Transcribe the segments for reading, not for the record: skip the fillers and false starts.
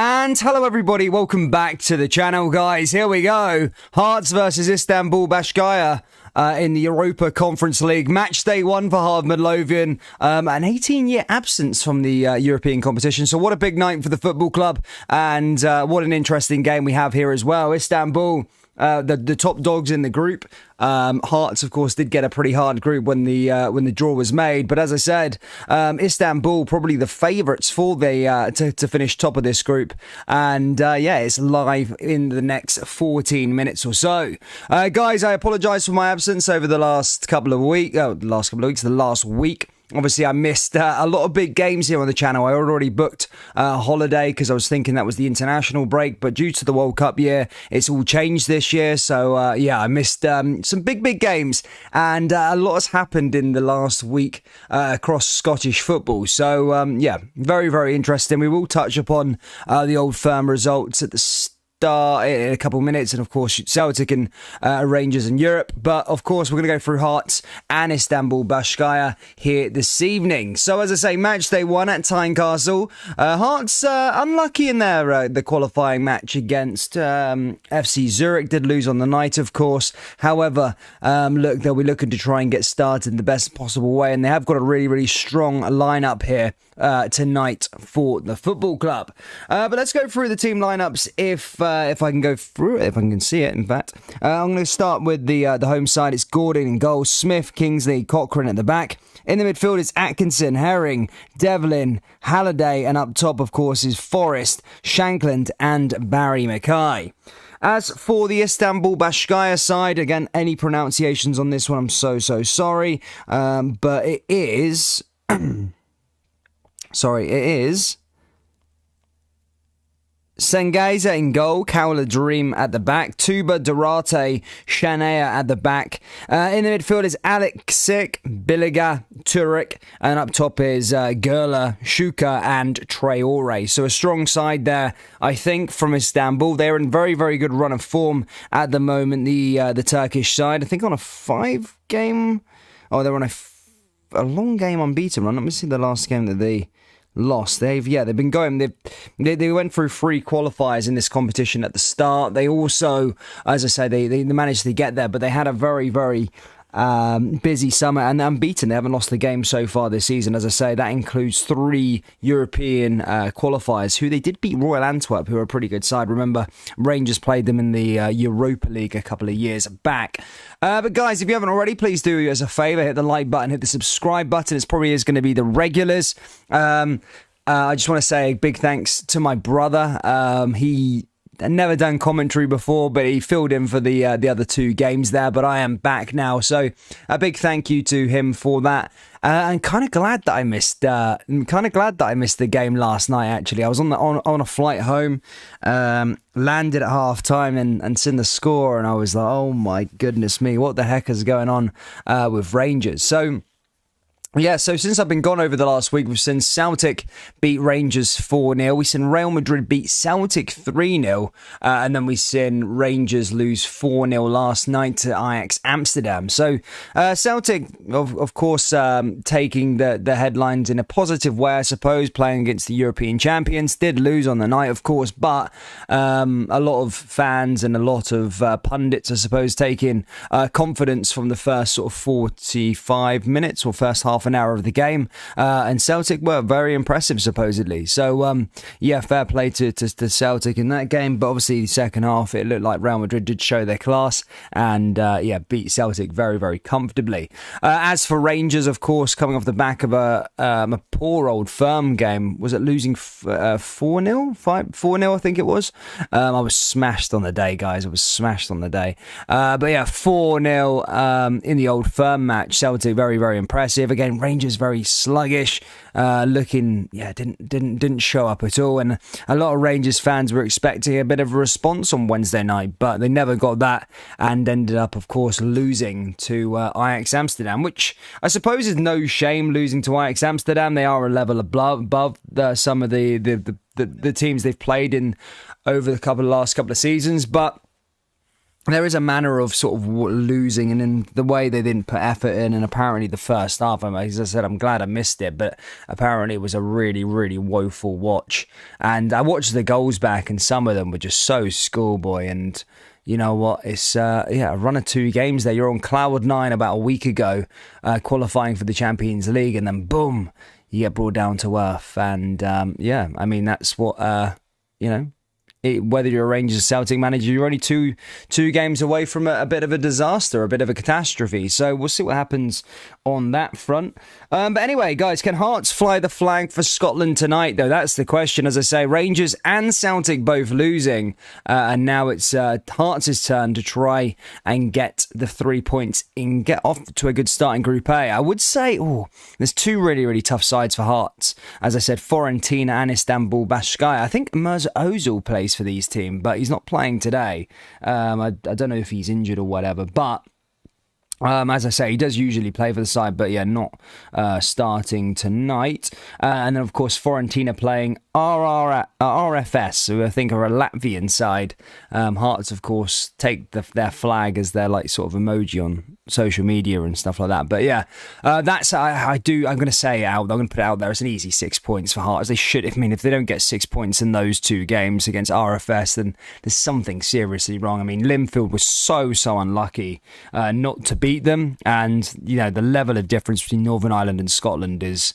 And hello everybody, welcome back to the channel, guys. Here we go. Hearts versus Istanbul Başakşehir in the Europa Conference League. Match day one for Hard Midlothian. An 18-year absence from the European competition. So what a big night for the football club. And what an interesting game we have here as well. Istanbul, the top dogs in the group. Hearts, of course, did get a pretty hard group when the draw was made. But as I said, Istanbul probably the favourites for the to finish top of this group. And yeah, it's live in the next 14 minutes or so. Guys, I apologise for my absence over the last week. Obviously, I missed a lot of big games here on the channel. I already booked a holiday because I was thinking that was the international break. But due to the World Cup year, it's all changed this year. So, yeah, I missed some big games. And a lot has happened in the last week across Scottish football. So, yeah, very, very interesting. We will touch upon the Old Firm results at the start in a couple of minutes, and of course Celtic and Rangers in Europe. But of course we're going to go through Hearts and Istanbul Başakşehir here this evening. So as I say, match day one at Tynecastle. Hearts unlucky in their the qualifying match against FC Zurich. Did lose on the night, of course. However, look, they'll be looking to try and get started in the best possible way, and they have got a really strong lineup here tonight for the football club. But let's go through the team lineups if I can go through it, if I can see it, in fact. I'm going to start with the home side. It's Gordon in goal, Smith, Kingsley, Cochrane at the back. In the midfield, it's Atkinson, Herring, Devlin, Halliday, and up top, of course, is Forrest, Shankland, and Barry Mackay. As for the Istanbul Başakşehir side, again, any pronunciations on this one, I'm so sorry. But it is... Sorry, it is Sengeza in goal, Kaula Dream at the back, Tuba, Durate, Shanea at the back. In the midfield is Alexic, Biliga, Turek, and up top is Gurla, Shuka, and Traore. So a strong side there, I think, from Istanbul. They're in very good run of form at the moment, the Turkish side. I think on a 5-game... Oh, they're on a long game unbeaten run. Let me see the last game that they lost. They've been going. They went through 3 qualifiers in this competition at the start. They also, as I say, they managed to get there, but they had a very busy summer and they're unbeaten. They haven't lost the game so far this season. As I say, that includes 3 European qualifiers who they did beat Royal Antwerp, who are a pretty good side. Remember, Rangers played them in the Europa League a couple of years back. But guys, if you haven't already, please do us a favour, hit the like button, hit the subscribe button. It's probably is going to be the regulars. I just want to say a big thanks to my brother. He never done commentary before, but he filled in for the other 2 games there. But I am back now, so a big thank you to him for that. And kind of glad that I missed. The game last night. Actually, I was on a flight home, landed at half time and seen the score, and I was like, oh my goodness me, what the heck is going on with Rangers? So. Yeah, so since I've been gone over the last week, we've seen Celtic beat Rangers 4-0. We've seen Real Madrid beat Celtic 3-0. And then we've seen Rangers lose 4-0 last night to Ajax Amsterdam. So Celtic, of course, taking the headlines in a positive way, I suppose, playing against the European champions. Did lose on the night, of course, but a lot of fans and a lot of pundits, I suppose, taking confidence from the first sort of 45 minutes or first half an hour of the game, and Celtic were very impressive supposedly. So yeah, fair play to Celtic in that game, but obviously the second half it looked like Real Madrid did show their class and yeah, beat Celtic very comfortably. As for Rangers, of course, coming off the back of a poor Old Firm game, was it losing 4-0? 4-0 I think it was. I was smashed on the day, guys. I was smashed on the day, but yeah, 4-0 in the Old Firm match. Celtic very impressive. Again, Rangers very sluggish, looking, yeah, didn't show up at all, and a lot of Rangers fans were expecting a bit of a response on Wednesday night, but they never got that and ended up, of course, losing to Ajax Amsterdam, which I suppose is no shame losing to Ajax Amsterdam. They are a level above some of the teams they've played in over the last couple of seasons, but there is a manner of sort of losing, and in the way they didn't put effort in, and apparently the first half, as I said, I'm glad I missed it, but apparently it was a really, really woeful watch. And I watched the goals back, and some of them were just so schoolboy. And you know what? It's a run of 2 games there. You're on cloud 9 about a week ago, qualifying for the Champions League, and then boom, you get brought down to earth. And I mean, that's what whether you're a Rangers or Celtic manager, you're only two games away from a bit of a disaster, a bit of a catastrophe. So we'll see what happens on that front. But anyway, guys, can Hearts fly the flag for Scotland tonight, though? That's the question. As I say, Rangers and Celtic both losing. And now it's Hearts' turn to try and get the 3 points and get off to a good start in Group A. I would say, there's 2 really, really tough sides for Hearts. As I said, Fiorentina and Istanbul Başakşehir. I think Mesut Ozil plays for these teams, but he's not playing today. I don't know if he's injured or whatever, but as I say, he does usually play for the side, but not starting tonight. And then, of course, Fiorentina playing RFS, who I think are a Latvian side. Hearts, of course, take their flag as their sort of emoji on social media and stuff like that. But that's I'm going to say it out. I'm going to put it out there. It's an easy 6 points for Hearts. They should. If they don't get 6 points in those 2 games against RFS, then there's something seriously wrong. I mean, Linfield was so unlucky not to beat them, and the level of difference between Northern Ireland and Scotland is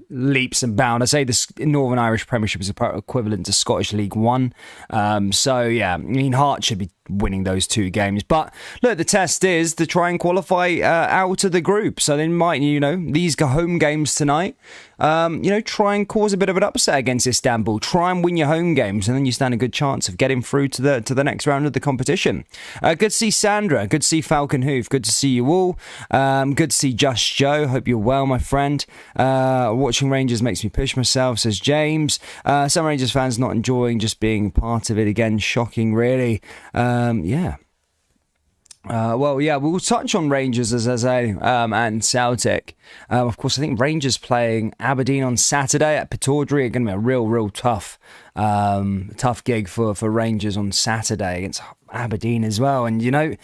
leaps and bounds. I say the Northern Irish Premiership is equivalent to Scottish League One. Hearts should be winning those 2 games. But look, the test is to try and qualify out of the group. So they might, these home games tonight, try and cause a bit of an upset against Istanbul. Try and win your home games, and then you stand a good chance of getting through to the next round of the competition. Good to see Sandra. Good to see Falcon Hoof. Good to see you all. Good to see Just Joe. Hope you're well, my friend. Watching Rangers makes me push myself, says James. Some Rangers fans not enjoying just being part of it again. Shocking, really. We'll touch on Rangers, as I say, and Celtic. Of course, I think Rangers playing Aberdeen on Saturday at Pittodrie are going to be a real tough gig for Rangers on Saturday against Aberdeen as well. And, I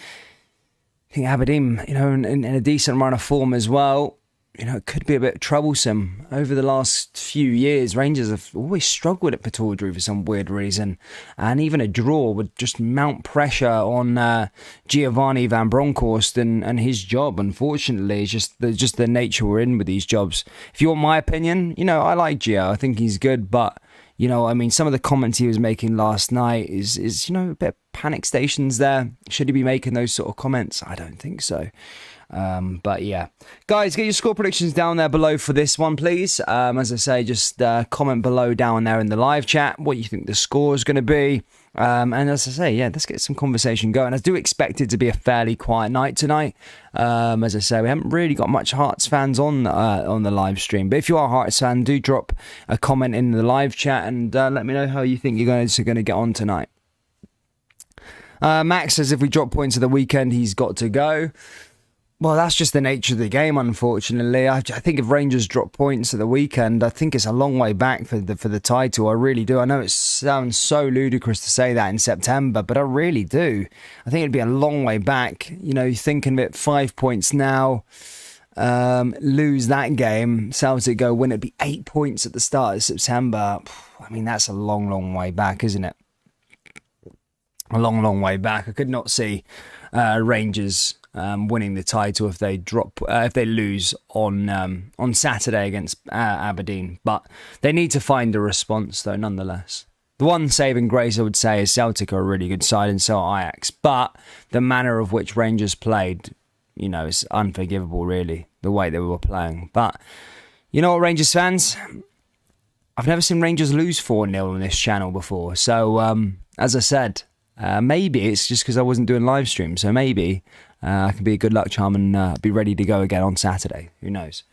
think Aberdeen, in a decent run of form as well. It could be a bit troublesome. Over the last few years, Rangers have always struggled at Pittodrie for some weird reason. And even a draw would just mount pressure on Giovanni Van Bronckhorst and his job. Unfortunately, it's just the nature we're in with these jobs. If you want my opinion, I like Gio. I think he's good. But, some of the comments he was making last night is a bit of panic stations there. Should he be making those sort of comments? I don't think so. Guys, get your score predictions down there below for this one, please. As I say, just comment below down there in the live chat what you think the score is going to be. And as I say, let's get some conversation going. I do expect it to be a fairly quiet night tonight. As I say, we haven't really got much Hearts fans on the live stream. But if you are a Hearts fan, do drop a comment in the live chat and let me know how you think you guys are going to get on tonight. Max says if we drop points at the weekend, he's got to go. Well, that's just the nature of the game, unfortunately. I think if Rangers drop points at the weekend, I think it's a long way back for the title. I really do. I know it sounds so ludicrous to say that in September, but I really do. I think it'd be a long way back. You're thinking of it 5 points now, lose that game, Celtic go win, it'd be 8 points at the start of September. I mean, that's a long way back, isn't it? A long way back. I could not see Rangers winning the title if they lose on Saturday against Aberdeen. But they need to find a response, though, nonetheless. The one saving grace I would say is Celtic are a really good side, and so are Ajax. But the manner of which Rangers played, is unforgivable, really, the way they were playing. But you know what, Rangers fans? I've never seen Rangers lose 4-0 on this channel before. So, as I said, maybe it's just because I wasn't doing live stream. So maybe I can be a good luck charm and be ready to go again on Saturday. Who knows?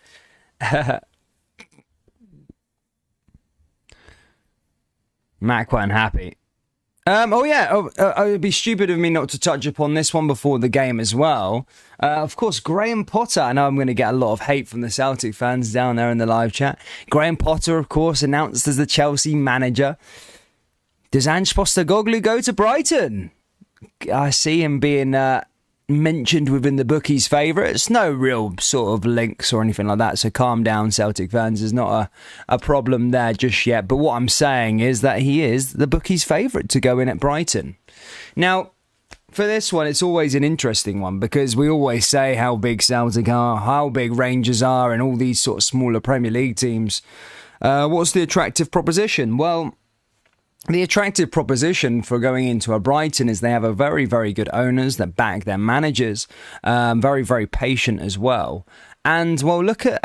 Matt quite unhappy. It would be stupid of me not to touch upon this one before the game as well. Of course, Graham Potter. I know I'm going to get a lot of hate from the Celtic fans down there in the live chat. Graham Potter, of course, announced as the Chelsea manager. Does Ange Postecoglou go to Brighton? I see him being mentioned within the bookies' favourites. No real sort of links or anything like that, so calm down, Celtic fans. There's not a problem there just yet. But what I'm saying is that he is the bookies' favourite to go in at Brighton. Now, for this one, it's always an interesting one because we always say how big Celtic are, how big Rangers are, and all these sort of smaller Premier League teams. What's the attractive proposition? Well, the attractive proposition for going into a Brighton is they have a very, very good owners that back their managers, very, very patient as well. And well, look at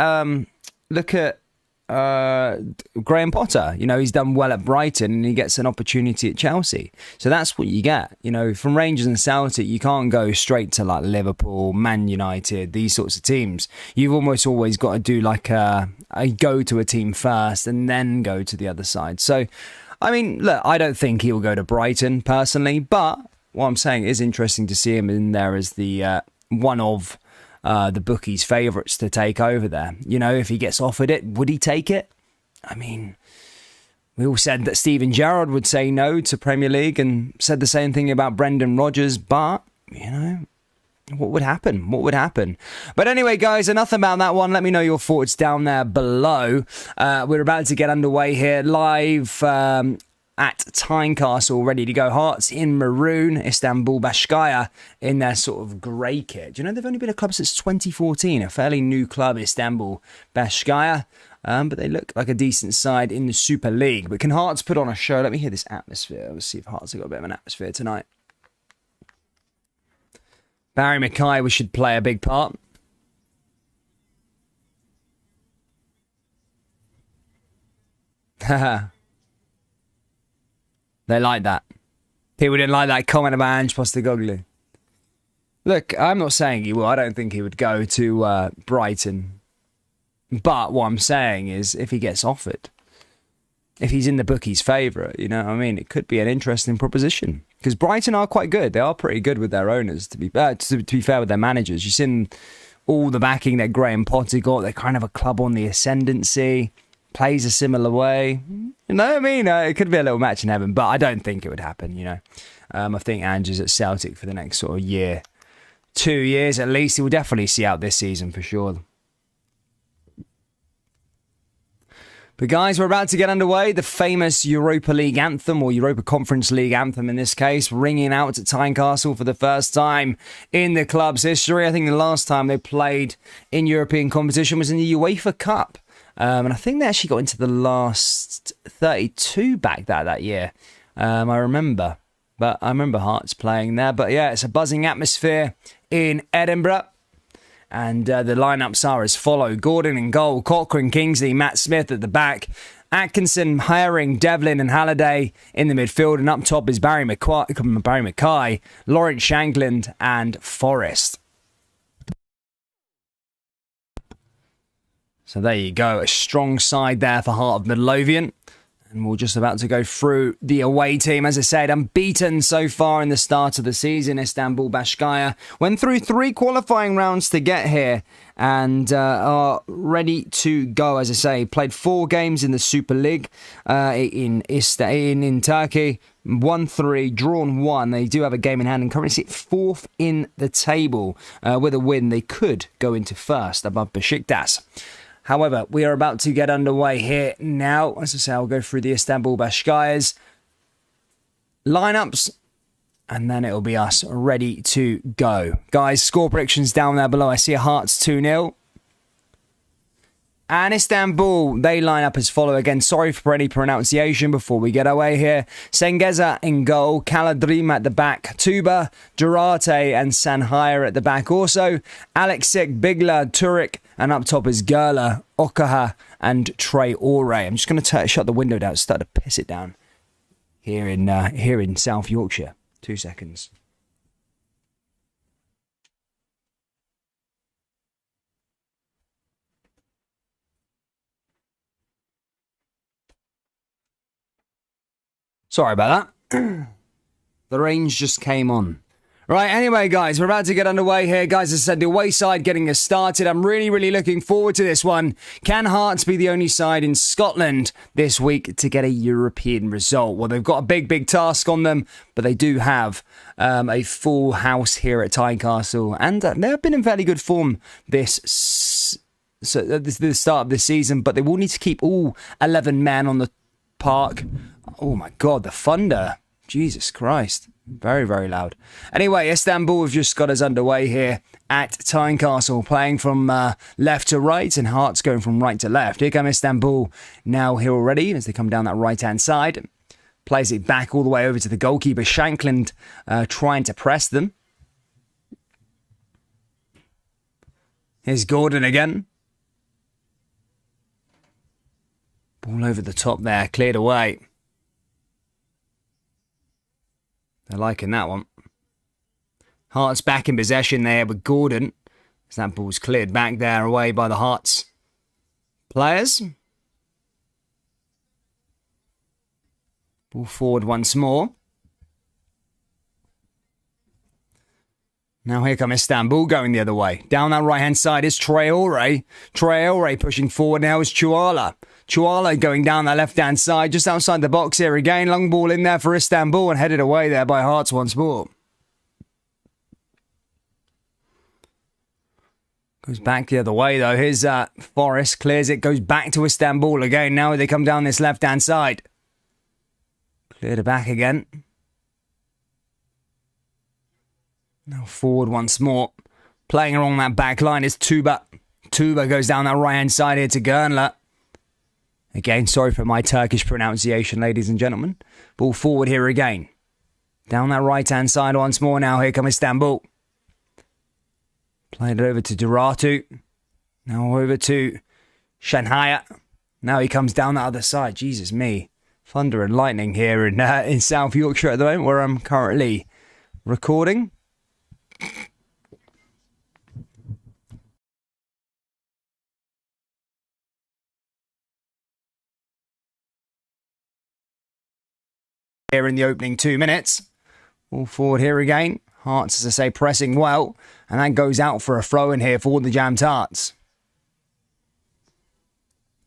Graham Potter. You know, he's done well at Brighton and he gets an opportunity at Chelsea. So that's what you get. You know, from Rangers and Celtic, you can't go straight to like Liverpool, Man United, these sorts of teams. You've almost always got to do like a go to a team first and then go to the other side. So, I mean, look, I don't think he'll go to Brighton personally, but what I'm saying is interesting to see him in there as the one of the bookies' favourites to take over there. You know, if he gets offered it, would he take it? I mean, we all said that Steven Gerrard would say no to Premier League and said the same thing about Brendan Rodgers, but, you know, what would happen? What would happen? But anyway, guys, enough about that one. Let me know your thoughts down there below. We're about to get underway here live at Tynecastle, ready to go. Hearts in maroon, Istanbul Başakşehir in their sort of grey kit. Do you know they've only been a club since 2014? A fairly new club, Istanbul Başakşehir. But they look like a decent side in the Super League. But can Hearts put on a show? Let me hear this atmosphere. Let's see if Hearts have got a bit of an atmosphere tonight. Barry Mackay, we should play a big part. Haha. They like that. People didn't like that comment about Ange Postecoglou. Look, I'm not saying he will. I don't think he would go to Brighton. But what I'm saying is, if he gets offered, if he's in the bookies' favourite, you know what I mean? It could be an interesting proposition. Because Brighton are quite good. They are pretty good with their owners, to be fair with their managers. You've seen all the backing that Graham Potter got. They're kind of a club on the ascendancy. Plays a similar way. You know what I mean? It could be a little match in heaven, but I don't think it would happen, you know. I think Ange is at Celtic for the next sort of year. 2 years at least. He will definitely see out this season for sure. But guys, we're about to get underway. The famous Europa League anthem, or Europa Conference League anthem in this case, ringing out at Tynecastle for the first time in the club's history. I think the last time they played in European competition was in the UEFA Cup. And I think they actually got into the last 32 back that year. I remember. But I remember Hearts playing there. But yeah, it's a buzzing atmosphere in Edinburgh. And the lineups are as follow. Gordon in goal, Cochrane, Kingsley, Matt Smith at the back, Atkinson, Hiring, Devlin and Halliday in the midfield. And up top is Barry Mackay, Lawrence Shankland and Forrest. So there you go. A strong side there for Heart of Midlothian. And we're just about to go through the away team. As I said, unbeaten so far in the start of the season. Istanbul Başakşehir went through 3 qualifying rounds to get here and are ready to go. As I say, played 4 games in the Super League in Turkey. Won 3, drawn 1. They do have a game in hand and currently sit 4th in the table. With a win, they could go into 1st above Besiktas. However, we are about to get underway here now. As I say, I'll go through the Istanbul Başakşehir's lineups and then it'll be us ready to go. Guys, score predictions down there below. I see a Hearts 2-0. And Istanbul, they line up as follow. Again, sorry for any pronunciation before we get away here. Sengeza in goal, Kaladrim at the back, Tuba, Durate and Sanhire at the back. Also, Alexic, Bigla, Turek, and up top is Gerla, Okaha and Traore. I'm just going to shut the window down, start to piss it down here in South Yorkshire. 2 seconds. Sorry about that. The range just came on. Right, anyway, guys, we're about to get underway here. Guys, as I said, the away side getting us started. I'm really looking forward to this one. Can Hearts be the only side in Scotland this week to get a European result? Well, they've got a big task on them, but they do have a full house here at Tynecastle, and they've been in fairly good form this is the start of this season, but they will need to keep all 11 men on the park. Oh my God, the thunder. Jesus Christ. Very loud. Anyway, Istanbul have just got us underway here at Tynecastle, playing from left to right, and Hearts going from right to left. Here come Istanbul now here already as they come down that right-hand side. Plays it back all the way over to the goalkeeper, Shankland, trying to press them. Here's Gordon again. Ball over the top there, cleared away. They're liking that one. Hearts back in possession there with Gordon. As that ball's cleared back there away by the Hearts players. Ball forward once more. Now here come Istanbul going the other way. Down that right-hand side is Traore. Traore pushing forward now is Chuala. Chuala going down that left-hand side, just outside the box here again. Long ball in there for Istanbul and headed away there by Hearts once more. Goes back the other way though. Here's Forrest, clears it, goes back to Istanbul again. Now they come down this left-hand side. Cleared it back again. Now forward once more. Playing along that back line is Tuba. Tuba goes down that right-hand side here to Gernler. Again, sorry for my Turkish pronunciation, ladies and gentlemen. Ball forward here again. Down that right-hand side once more now. Here come Istanbul. Played it over to Duratu. Now over to Shanhaya. Now he comes down that other side. Jesus me. Thunder and lightning here in South Yorkshire at the moment, where I'm currently recording. Here in the opening 2 minutes. All forward here again. Hearts, as I say, pressing well. And that goes out for a throw in here for the Jammed Hearts.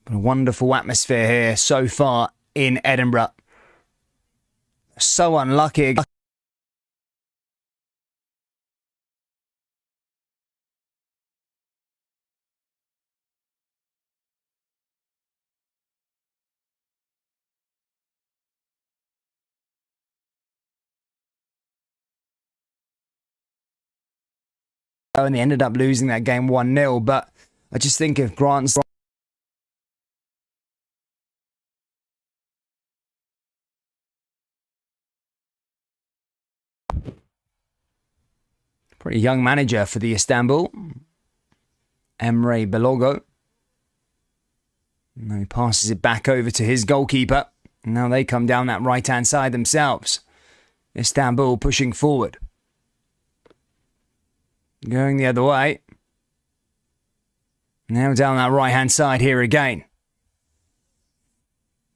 But a wonderful atmosphere here so far in Edinburgh. So unlucky. And they ended up losing that game 1-0, but I just think if Grant's pretty young manager for the Istanbul, Emre Belogo. Now he passes it back over to his goalkeeper. Now they come down that right-hand side themselves. Istanbul pushing forward. Going the other way. Now down that right-hand side here again.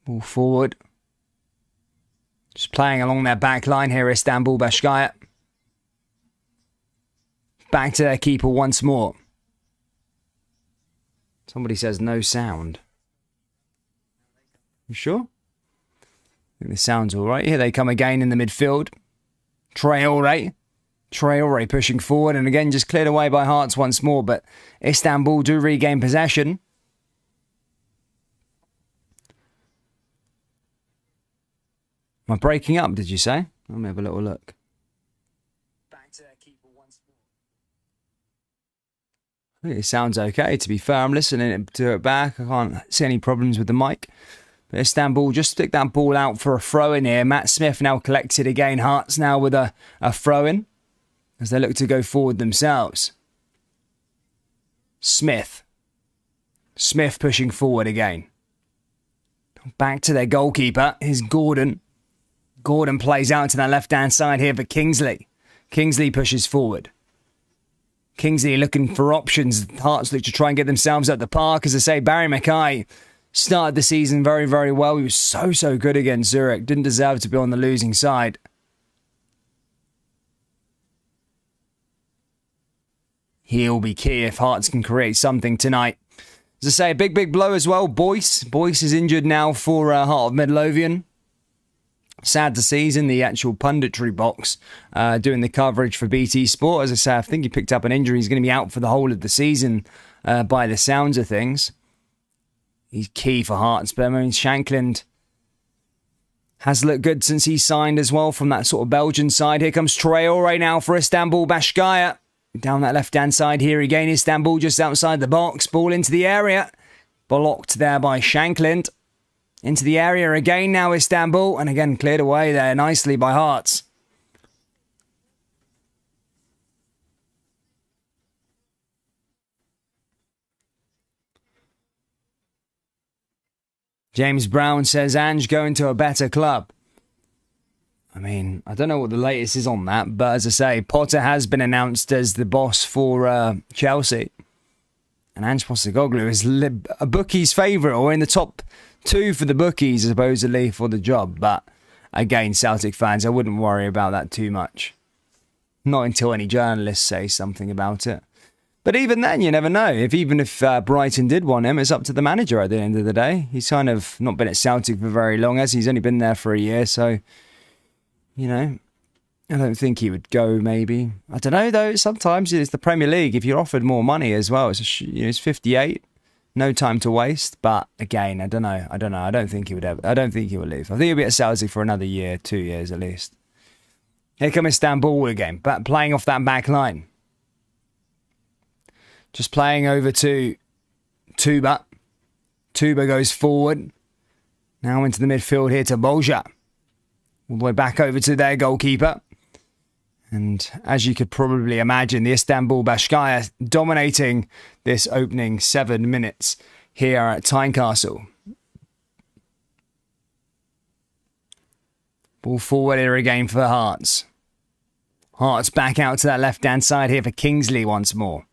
Ball forward. Just playing along their back line here, Istanbul Başakşehir. Back to their keeper once more. Somebody says no sound. You sure? I think the sound's all right. Here they come again in the midfield. Traore pushing forward, and again just cleared away by Hearts once more, but Istanbul do regain possession. Am I breaking up, did you say? Let me have a little look. Back to their keeper once more. I think it sounds okay, to be fair. I'm listening to it back. I can't see any problems with the mic. But Istanbul just stick that ball out for a throw-in here. Matt Smith now collected again. Hearts now with a throw-in as they look to go forward themselves. Smith pushing forward again. Back to their goalkeeper. Here's Gordon. Gordon plays out to that left-hand side here for Kingsley. Kingsley pushes forward. Kingsley looking for options. Hearts look to try and get themselves at the park. As I say, Barry Mackay started the season very, very well. He was so good against Zurich. Didn't deserve to be on the losing side. He'll be key if Hearts can create something tonight. As I say, a big blow as well. Boyce is injured now for Heart of Midlothian. Sad to see, he's in the actual punditry box doing the coverage for BT Sport. As I say, I think he picked up an injury. He's going to be out for the whole of the season by the sounds of things. He's key for Hearts, but I mean, Shankland has looked good since he signed as well from that sort of Belgian side. Here comes Traore now for Istanbul Başakşehir. Down that left-hand side here again, Istanbul just outside the box. Ball into the area. Blocked there by Shankland. Into the area again now, Istanbul. And again, cleared away there nicely by Hearts. James Brown says, Ange going to a better club. I mean, I don't know what the latest is on that, but as I say, Potter has been announced as the boss for Chelsea. And Ange Postecoglou is a bookie's favourite, or in the top 2 for the bookies, supposedly, for the job. But again, Celtic fans, I wouldn't worry about that too much. Not until any journalists say something about it. But even then, you never know. Even if Brighton did want him, it's up to the manager at the end of the day. He's kind of not been at Celtic for very long, as he's only been there for a year, so... You know, I don't think he would go, maybe. I don't know, though. Sometimes it's the Premier League. If you're offered more money as well, it's 58. No time to waste. But again, I don't know. I don't think he would ever. I don't think he would leave. I think he'll be at Celtic for another year, 2 years at least. Here come Istanbul again, but playing off that back line. Just playing over to Tuba. Tuba goes forward. Now into the midfield here to Bolja. All the way back over to their goalkeeper. And as you could probably imagine, the Istanbul Başakşehir dominating this opening 7 minutes here at Tynecastle. Ball forward here again for Hearts. Hearts back out to that left-hand side here for Kingsley once more.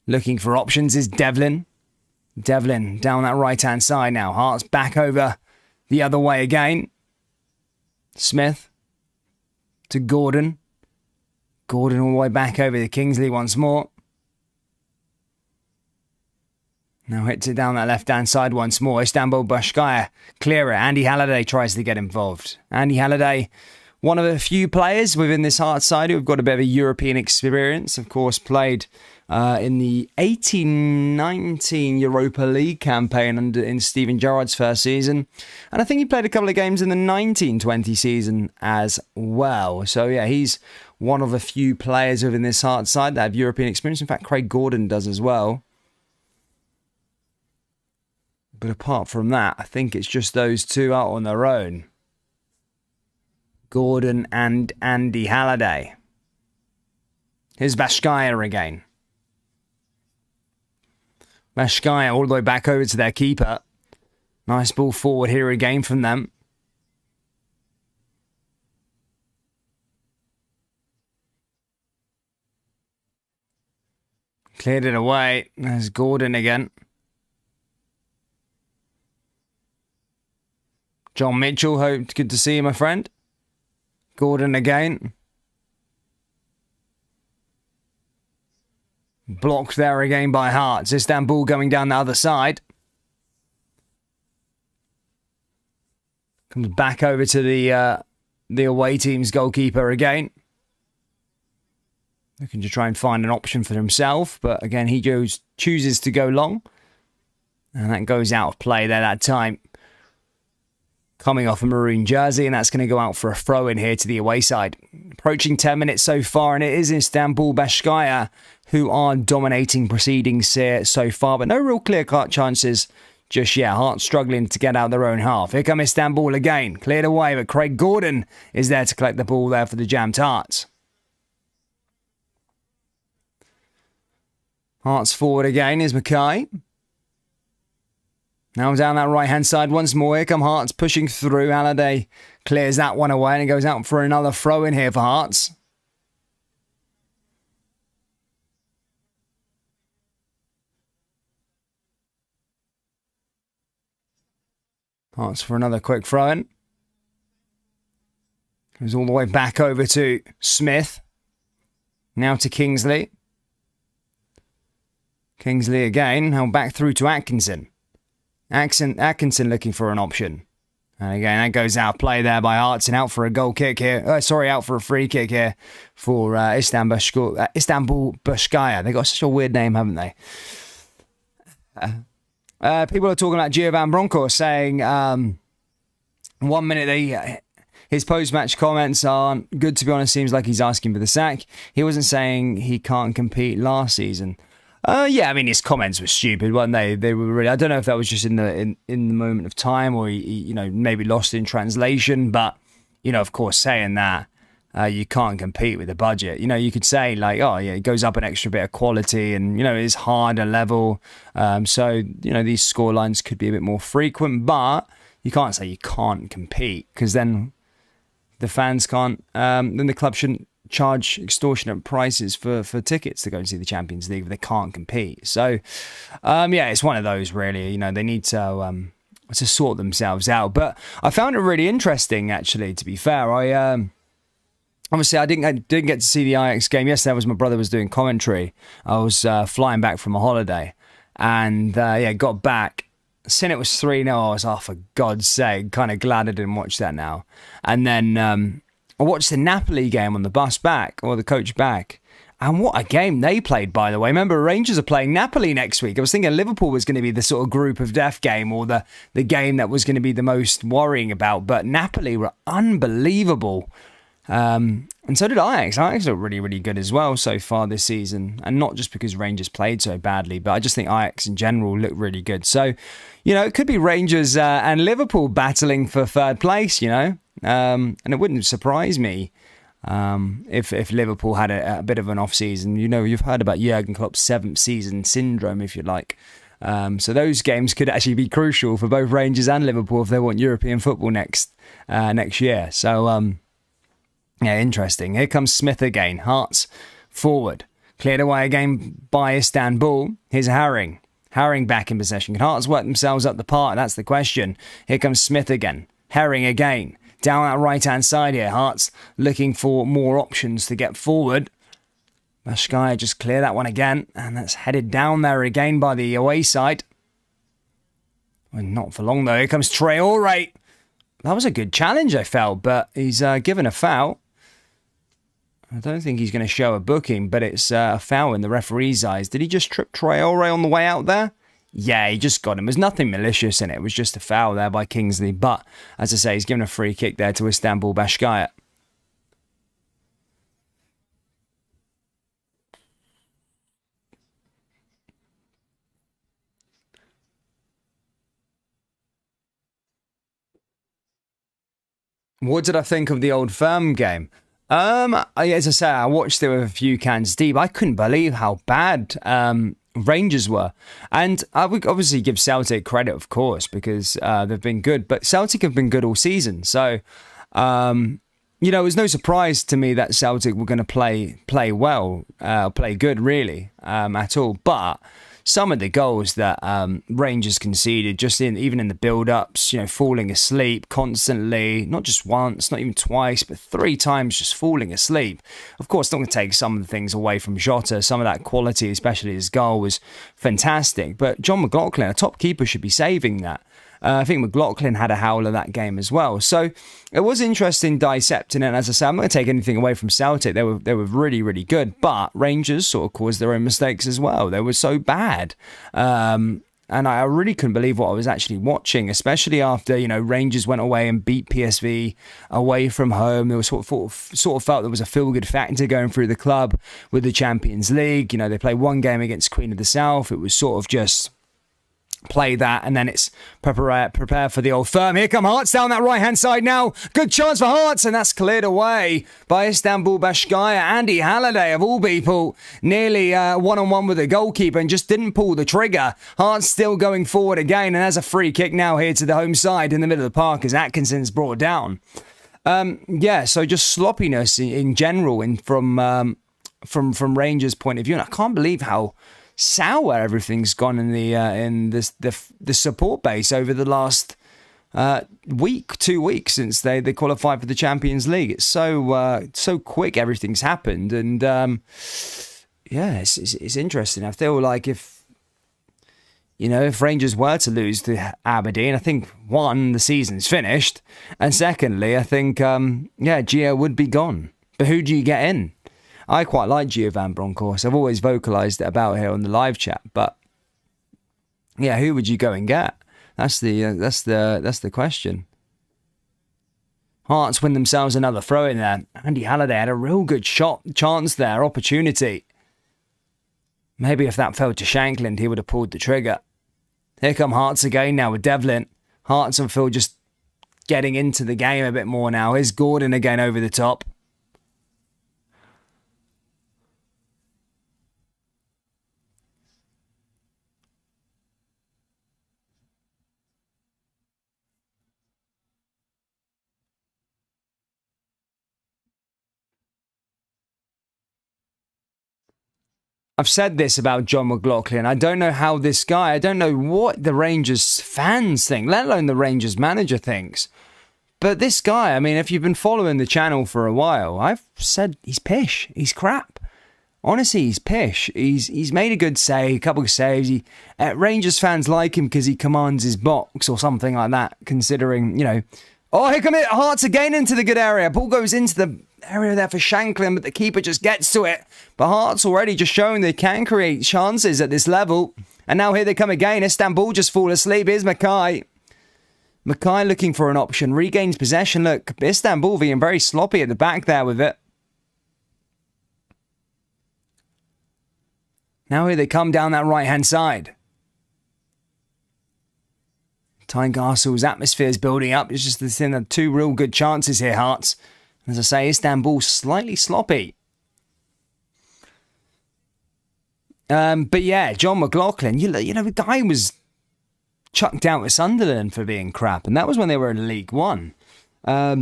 Looking for options is Devlin. Devlin down that right-hand side now. Hearts back over the other way again. Smith to Gordon. Gordon all the way back over to Kingsley once more. Now hits it down that left-hand side once more. Istanbul Başakşehir clearer. Andy Halliday tries to get involved. Andy Halliday, one of a few players within this Hearts side who have got a bit of a European experience. Of course, played in the 18-19 Europa League campaign in Steven Gerrard's first season. And I think he played a couple of games in the 19-20 season as well. So yeah, he's one of a few players within this Hearts side that have European experience. In fact, Craig Gordon does as well. But apart from that, I think it's just those two out on their own. Gordon and Andy Halliday. Here's Başakşehir again. Başakşehir all the way back over to their keeper. Nice ball forward here again from them. Cleared it away. There's Gordon again. John Mitchell, good to see you, my friend. Gordon again. Blocked there again by Hearts. Istanbul going down the other side. Comes back over to the away team's goalkeeper again. Looking to try and find an option for himself. But again, he chooses to go long. And that goes out of play there that time. Coming off a maroon jersey, and that's going to go out for a throw in here to the away side. Approaching 10 minutes so far, and it is Istanbul Başakşehir who are dominating proceedings here so far, but no real clear-cut chances just yet. Hearts struggling to get out their own half. Here come Istanbul again. Cleared away, but Craig Gordon is there to collect the ball there for the jammed Hearts. Hearts forward again is Mackay. Now down that right-hand side once more. Here come Hearts pushing through. Halliday clears that one away and it goes out for another throw in here for Hearts. Hearts for another quick throw in. Goes all the way back over to Smith. Now to Kingsley. Kingsley again, held back through to Atkinson. Atkinson looking for an option. And again, that goes out of play there by Hearts and out for a goal kick here. Out for a free kick here for Istanbul Başakşehir. They got such a weird name, haven't they? People are talking about Giovan Bronco saying 1 minute his post-match comments aren't good, to be honest. Seems like he's asking for the sack. He wasn't saying he can't compete last season. His comments were stupid, weren't they? They were really. I don't know if that was just in the moment of time, or he maybe lost in translation. But of course, saying that you can't compete with the budget. You could say like, oh yeah, it goes up an extra bit of quality, and it is harder level. So these score lines could be a bit more frequent, but you can't say you can't compete, because then the fans can't. Then the club shouldn't charge extortionate prices for tickets to go and see the Champions League if they can't compete. So, it's one of those really. They need to sort themselves out. But I found it really interesting, actually. To be fair, obviously I didn't get to see the Ajax game yesterday. My brother was doing commentary. I was flying back from a holiday, and got back. Seen it was 3-0. I was, for God's sake, kind of glad I didn't watch that now. And then I watched the Napoli game on the bus back, or the coach back. And what a game they played, by the way. Remember, Rangers are playing Napoli next week. I was thinking Liverpool was going to be the sort of group of death game, or the game that was going to be the most worrying about. But Napoli were unbelievable. And so did Ajax. Ajax are really, really good as well so far this season. And not just because Rangers played so badly, but I just think Ajax in general look really good. So, it could be Rangers and Liverpool battling for third place, and it wouldn't surprise me if Liverpool had a bit of an off-season. You've heard about Jurgen Klopp's 7th season syndrome, if you like. So those games could actually be crucial for both Rangers and Liverpool if they want European football next year. So, interesting. Here comes Smith again. Hearts forward. Cleared away again by Istanbul. Here's Haring. Haring back in possession. Can Hearts work themselves up the park? That's the question. Here comes Smith again. Herring again. Down that right-hand side here. Hearts looking for more options to get forward. Başakşehir just clear that one again. And that's headed down there again by the away side. Well, not for long, though. Here comes Traore. That was a good challenge, I felt. But he's given a foul. I don't think he's going to show a booking, but it's a foul in the referee's eyes. Did he just trip Traore on the way out there? Yeah, he just got him. There's nothing malicious in it. It was just a foul there by Kingsley. But, as I say, he's given a free kick there to Istanbul Başakşehir. What did I think of the Old Firm game? As I say, I watched it with a few cans deep. I couldn't believe how bad Rangers were. And I would obviously give Celtic credit, of course, because they've been good. But Celtic have been good all season. So, it was no surprise to me that Celtic were going to play well, play good, really, at all. But some of the goals that Rangers conceded, even in the build-ups, falling asleep constantly, not just once, not even twice, but 3 times just falling asleep. Of course, not going to take some of the things away from Jota. Some of that quality, especially his goal, was fantastic. But John McLaughlin, a top keeper, should be saving that. I think McLaughlin had a howler that game as well. So it was interesting dissecting it. And as I say, I'm not going to take anything away from Celtic. They were really, really good. But Rangers sort of caused their own mistakes as well. They were so bad. And I really couldn't believe what I was actually watching, especially after, Rangers went away and beat PSV away from home. There was sort of felt there was a feel-good factor going through the club with the Champions League. They played one game against Queen of the South. It was sort of just play that, and then it's prepare for the Old Firm. Here come Hearts down that right-hand side now. Good chance for Hearts, and that's cleared away by Istanbul Başakşehir. Andy Halliday, of all people, nearly one-on-one with the goalkeeper and just didn't pull the trigger. Hearts still going forward again, and there's a free kick now here to the home side in the middle of the park as Atkinson's brought down. So just sloppiness in general from Rangers' point of view, and I can't believe how sour everything's gone in the support base over the last 2 weeks since they qualified for the Champions League. It's so quick everything's happened, and it's interesting. I feel like if You know, if Rangers were to lose to Aberdeen, I think, one, the season's finished. And secondly, I think, Gio would be gone. But who do you get in? I quite like Gio Van Bronckhorst. I've always vocalised it about here on the live chat. But, yeah, who would you go and get? That's the question. Hearts win themselves another throw in there. Andy Halliday had a real good chance there, opportunity. Maybe if that fell to Shankland, he would have pulled the trigger. Here come Hearts again now with Devlin. Hearts and Phil just getting into the game a bit more now. Here's Gordon again over the top. I've said this about John McLaughlin. I don't know how this guy, I don't know what the Rangers fans think, let alone the Rangers manager thinks. But this guy, I mean, if you've been following the channel for a while, I've said he's pish. He's crap. Honestly, he's pish. He's made a good save, a couple of saves. Rangers fans like him because he commands his box or something like that, considering, you know. Oh, here come it. Hearts again into the good area. Ball goes into the area there for Shanklin, but the keeper just gets to it. But Hearts already just showing they can create chances at this level. And now here they come again. Istanbul just fall asleep. Here's Mackay. Mackay looking for an option. Regains possession. Look, Istanbul being very sloppy at the back there with it. Now here they come down that right-hand side. Tynecastle's atmosphere is building up. It's just the two real good chances here, Hearts. As I say, Istanbul slightly sloppy. But yeah, John McLaughlin, you know, the guy was chucked out with Sunderland for being crap, and that was when they were in League One. I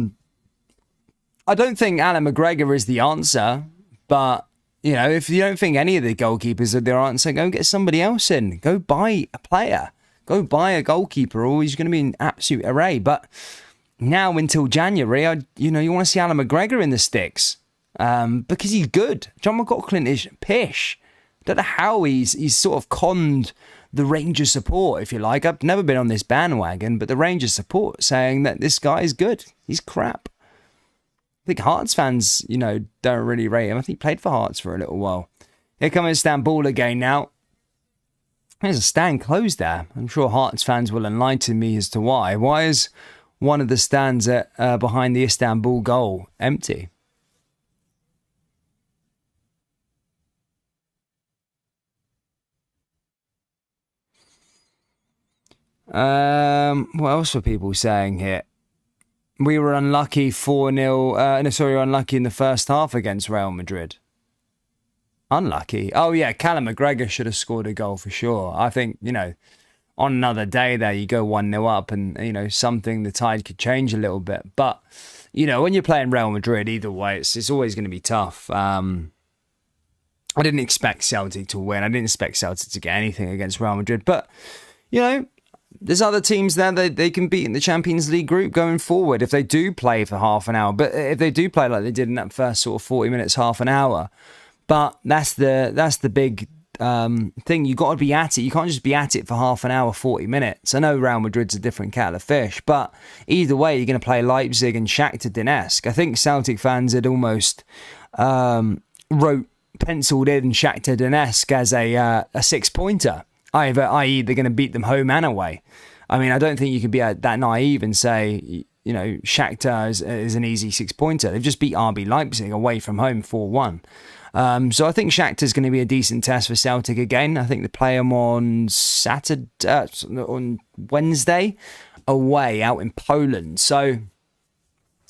don't think Alan McGregor is the answer, but, you know, if you don't think any of the goalkeepers are the answer, go get somebody else in. Go buy a player. Go buy a goalkeeper, or he's going to be an absolute array. But now until January, you want to see Alan McGregor in the sticks because he's good. John McLaughlin is pish. I don't know how he's sort of conned the Rangers support, if you like. I've never been on this bandwagon, but the Rangers support saying that this guy is good. He's crap. I think Hearts fans, don't really rate him. I think he played for Hearts for a little while. Here comes Istanbul again now. There's a stand closed there. I'm sure Hearts fans will enlighten me as to why. Why is one of the stands behind the Istanbul goal empty? What else were people saying here? We were unlucky 4-0. Unlucky in the first half against Real Madrid. Unlucky. Oh, yeah, Callum McGregor should have scored a goal for sure. I think, on another day there, you go 1-0 up and, the tide could change a little bit. But, when you're playing Real Madrid, either way, it's always going to be tough. I didn't expect Celtic to win. I didn't expect Celtic to get anything against Real Madrid. But, there's other teams there that they can beat in the Champions League group going forward if they do play for half an hour. But if they do play like they did in that first sort of 40 minutes, half an hour. But that's the big thing. You've got to be at it. You can't just be at it for half an hour, 40 minutes. I know Real Madrid's a different kettle of fish, but either way, you're going to play Leipzig and Shakhtar Donetsk. I think Celtic fans had almost penciled in Shakhtar Donetsk as a 6-pointer, i.e. they're going to beat them home and away. I mean, I don't think you can be that naive and say, Shakhtar is an easy 6-pointer. They've just beat RB Leipzig away from home 4-1. So I think Shakhtar's going to be a decent test for Celtic again. I think they play them on Wednesday away out in Poland. So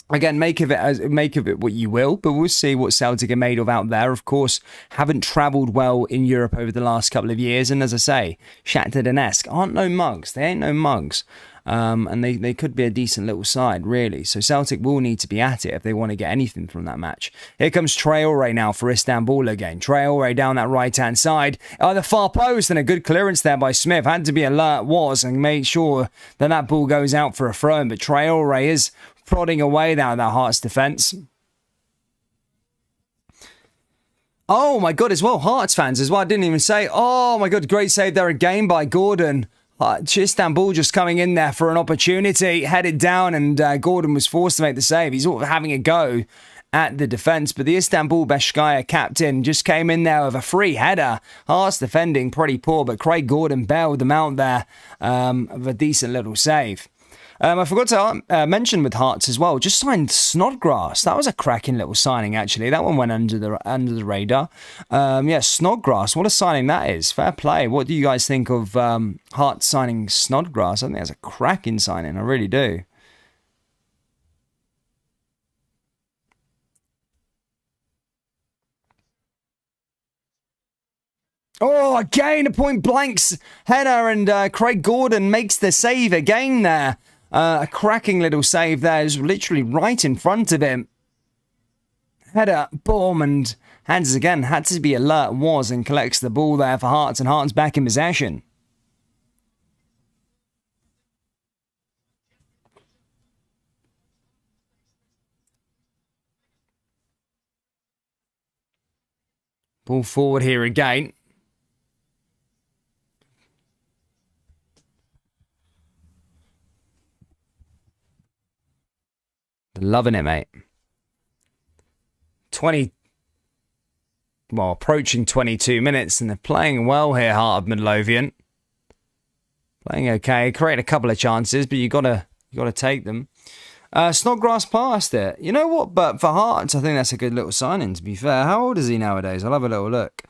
again, make of it what you will, but we'll see what Celtic are made of out there. Of course, haven't travelled well in Europe over the last couple of years, and as I say, Shakhtar Donetsk aren't no mugs. They ain't no mugs. And they could be a decent little side, really. So Celtic will need to be at it if they want to get anything from that match. Here comes Traore now for Istanbul again. Traore down that right-hand side. The far post, and a good clearance there by Smith. Had to be alert, and made sure that ball goes out for a throw. But Traore is prodding away down that Hearts defence. Oh my God, as well, Hearts fans as well. I didn't even say, oh my God, great save there again by Gordon. Istanbul just coming in there for an opportunity, headed down, and Gordon was forced to make the save. He's sort of having a go at the defence, but the Istanbul Başakşehir captain just came in there with a free header. Hearts defending pretty poor, but Craig Gordon bailed them out there of a decent little save. I forgot to mention with Hearts as well, just signed Snodgrass. That was a cracking little signing, actually. That one went under the radar. Snodgrass, what a signing that is. Fair play. What do you guys think of Hearts signing Snodgrass? I think that's a cracking signing. I really do. Oh, again, a point blanks header, and Craig Gordon makes the save again there. A cracking little save there. It was literally right in front of him. Header, boom, and hands again. Had to be alert, was, and collects the ball there for Hearts, and Hearts back in possession. Ball forward here again. Loving it, mate. Approaching 22 minutes, and they're playing well here, Heart of Midlothian. Playing okay, created a couple of chances, but you gotta take them. Snodgrass passed it. You know what? But for Hearts, I think that's a good little signing, to be fair. How old is he nowadays? I'll have a little look.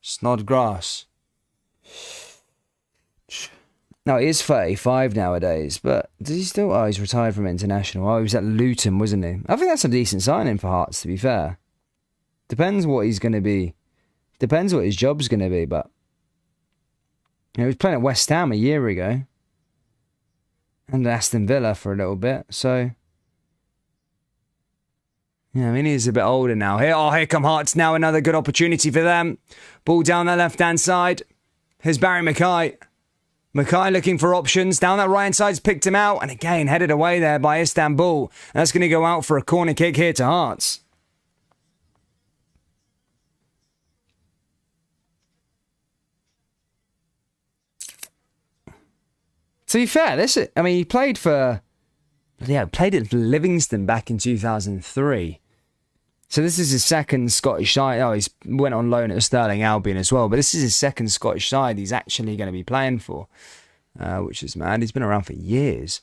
Snodgrass. No, he is 35 nowadays, but does he still... Oh, he's retired from international. Oh, he was at Luton, wasn't he? I think that's a decent signing for Hearts, to be fair. Depends what he's going to be. Depends what his job's going to be, but... he was playing at West Ham a year ago. And Aston Villa for a little bit, so... yeah, I mean, he's a bit older now. Here come Hearts now. Another good opportunity for them. Ball down the left-hand side. Here's Barry Mackay. Mackay looking for options. Down that right-hand side's picked him out. And again, headed away there by Istanbul. That's going to go out for a corner kick here to Hearts. To be fair, he played for... yeah, played at Livingston back in 2003. So this is his second Scottish side. Oh, he's went on loan at Stirling Albion as well. But this is his second Scottish side he's actually going to be playing for. Which is mad. He's been around for years.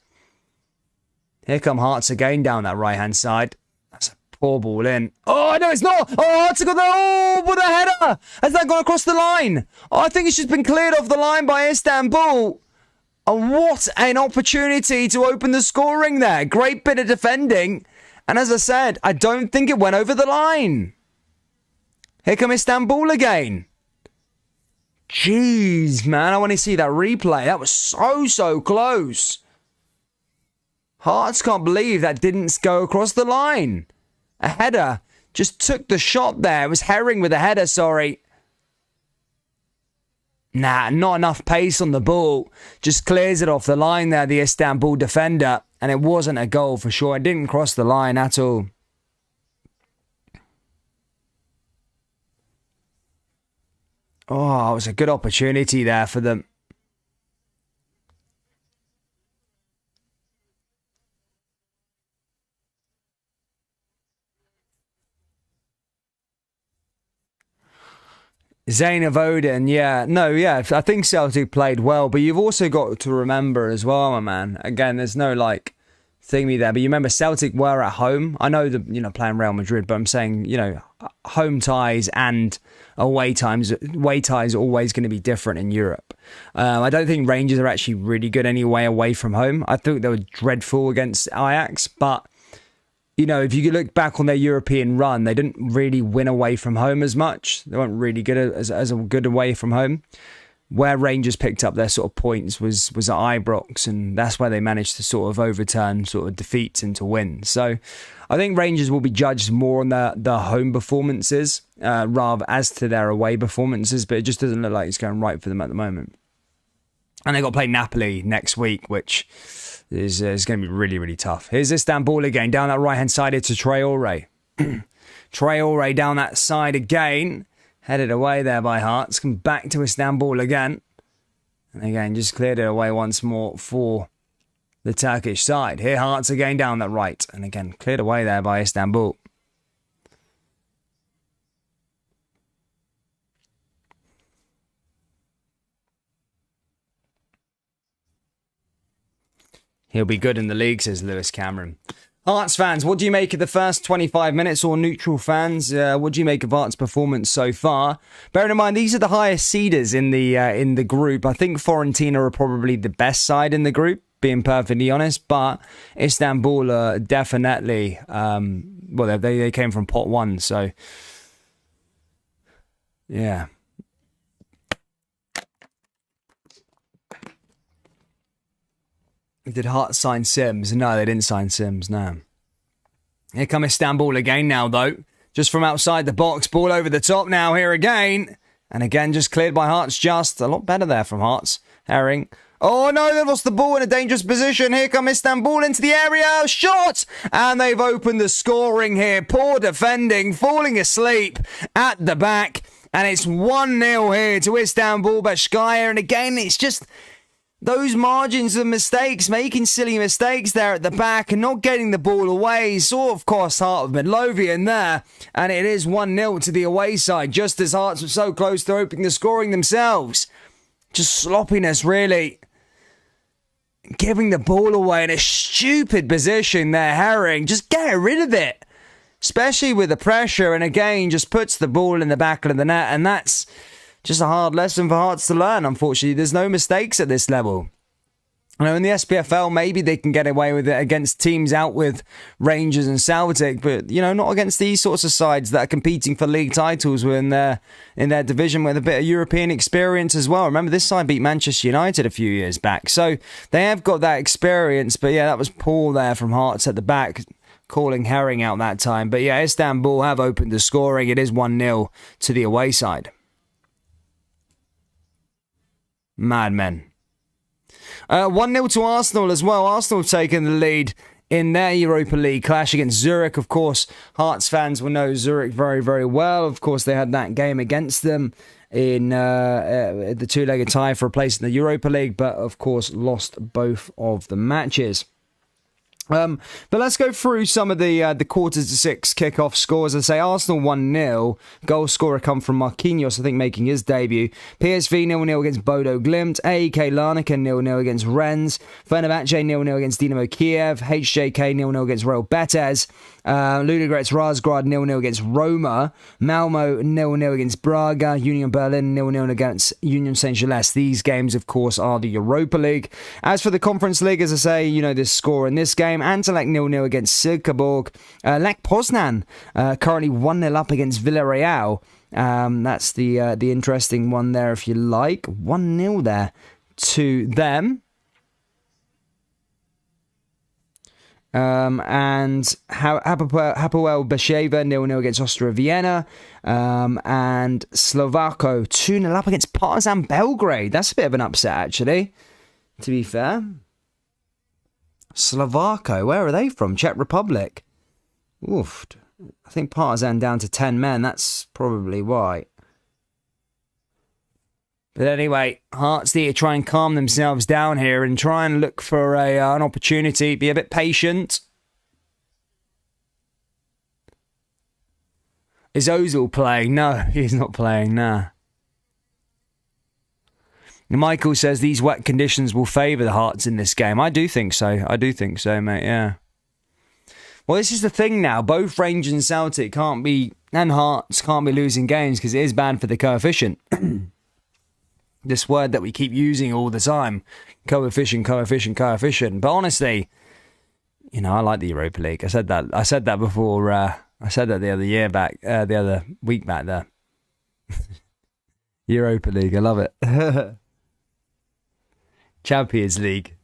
Here come Hearts again down that right-hand side. That's a poor ball in. Oh, no, it's not. Oh, Hearts have got the... oh, what a header. Has that gone across the line? Oh, I think it's just been cleared off the line by Istanbul. Oh, what an opportunity to open the scoring there. Great bit of defending. And as I said, I don't think it went over the line. Here come Istanbul again. Jeez, man, I want to see that replay. That was so close. Hearts can't believe that didn't go across the line. A header. Just took the shot there. It was Herring with a header, sorry. Nah, not enough pace on the ball. Just clears it off the line there, the Istanbul defender. And it wasn't a goal for sure. It didn't cross the line at all. Oh, it was a good opportunity there for them. Zainab Odin, I think Celtic played well, but you've also got to remember as well, my man. Again, there's no thingy there, but you remember Celtic were at home. I know that playing Real Madrid, but I'm saying home ties and away ties are always going to be different in Europe. I don't think Rangers are actually really good anyway away from home. I thought they were dreadful against Ajax, but if you look back on their European run, they didn't really win away from home as much. They weren't really good as a good away from home. Where Rangers picked up their sort of points was at Ibrox, and that's where they managed to sort of overturn sort of defeats into wins. So I think Rangers will be judged more on the home performances rather as to their away performances, but it just doesn't look like it's going right for them at the moment. And they've got to play Napoli next week, which is going to be really, really tough. Here's Istanbul again. Down that right-hand side, it's a Traore. Traore down that side again. Headed away there by Hearts. Come back to Istanbul again. And again, just cleared it away once more for the Turkish side. Here Hearts again down that right. And again, cleared away there by Istanbul. He'll be good in the league, says Lewis Cameron. Hearts fans, what do you make of the first 25 minutes, or neutral fans? What do you make of Hearts' performance so far? Bearing in mind, these are the highest seeders in the group. I think Fiorentina are probably the best side in the group, being perfectly honest, but Istanbul are definitely, well, they came from pot 1, so yeah. Did Hearts sign Sims? No, they didn't sign Sims, no. Here come Istanbul again now, though. Just from outside the box. Ball over the top now here again. And again, just cleared by Hearts just. A lot better there from Hearts. Herring. Oh, no, they lost the ball in a dangerous position. Here come Istanbul into the area. Shot! And they've opened the scoring here. Poor defending. Falling asleep at the back. And it's 1-0 here to Istanbul Başakşehir. And again, it's just those margins of mistakes, making silly mistakes there at the back and not getting the ball away, sort of cost Heart of Midlothian there. And it is 1-0 to the away side, just as Hearts were so close to opening the scoring themselves. Just sloppiness, really. Giving the ball away in a stupid position there, Herring. Just get rid of it. Especially with the pressure, and again, just puts the ball in the back of the net, and that's just a hard lesson for Hearts to learn, unfortunately. There's no mistakes at this level. I know in the SPFL, maybe they can get away with it against teams out with Rangers and Celtic, but, you know, not against these sorts of sides that are competing for league titles in their division with a bit of European experience as well. Remember, this side beat Manchester United a few years back, so they have got that experience, but yeah, that was poor there from Hearts at the back, calling Herring out that time. But yeah, Istanbul have opened the scoring. It is 1-0 to the away side. Madmen. 1-0 to Arsenal as well. Arsenal have taken the lead in their Europa League clash against Zurich. Of course, Hearts fans will know Zurich very, very well. Of course, they had that game against them in the two-legged tie for a place in the Europa League, but of course lost both of the matches. But let's go through some of the quarters to 6 kickoff scores. I say Arsenal 1-0. Goal scorer come from Marquinhos, I think, making his debut. PSV 0-0 against Bodo Glimt. AEK Larnaca 0-0 against Rennes. Fenerbahce 0-0 against Dinamo Kiev. HJK 0-0 against Real Betis. Ludogorets Razgrad 0-0 against Roma. Malmo 0-0 against Braga. Union Berlin 0-0 against Union Saint-Gilles. These games, of course, are the Europa League. As for the Conference League, as I say, you know this score in this game. Anderlecht 0-0 against Silkeborg. Lech Poznan currently 1-0 up against Villarreal. That's the interesting one there, if you like. 1-0 there to them. And Hapoel Beersheva 0-0 against Austria Vienna. And Slovako 2-0 up against Partizan Belgrade. That's a bit of an upset, actually, to be fair. Slovako, where are they from? Czech Republic. Oof. I think Partizan down to 10 men. That's probably why. But anyway, Hearts need to try and calm themselves down here and try and look for an opportunity. Be a bit patient. Is Ozil playing? No, he's not playing, nah. Michael says these wet conditions will favour the Hearts in this game. I do think so. I do think so, mate, yeah. Well, this is the thing now. Both Rangers and Celtic and Hearts can't be losing games because it is bad for the coefficient. This word that we keep using all the time. Coefficient. But honestly, you know, I like the Europa League. I said that before. I said that the other week back there. Europa League, I love it. Champions League.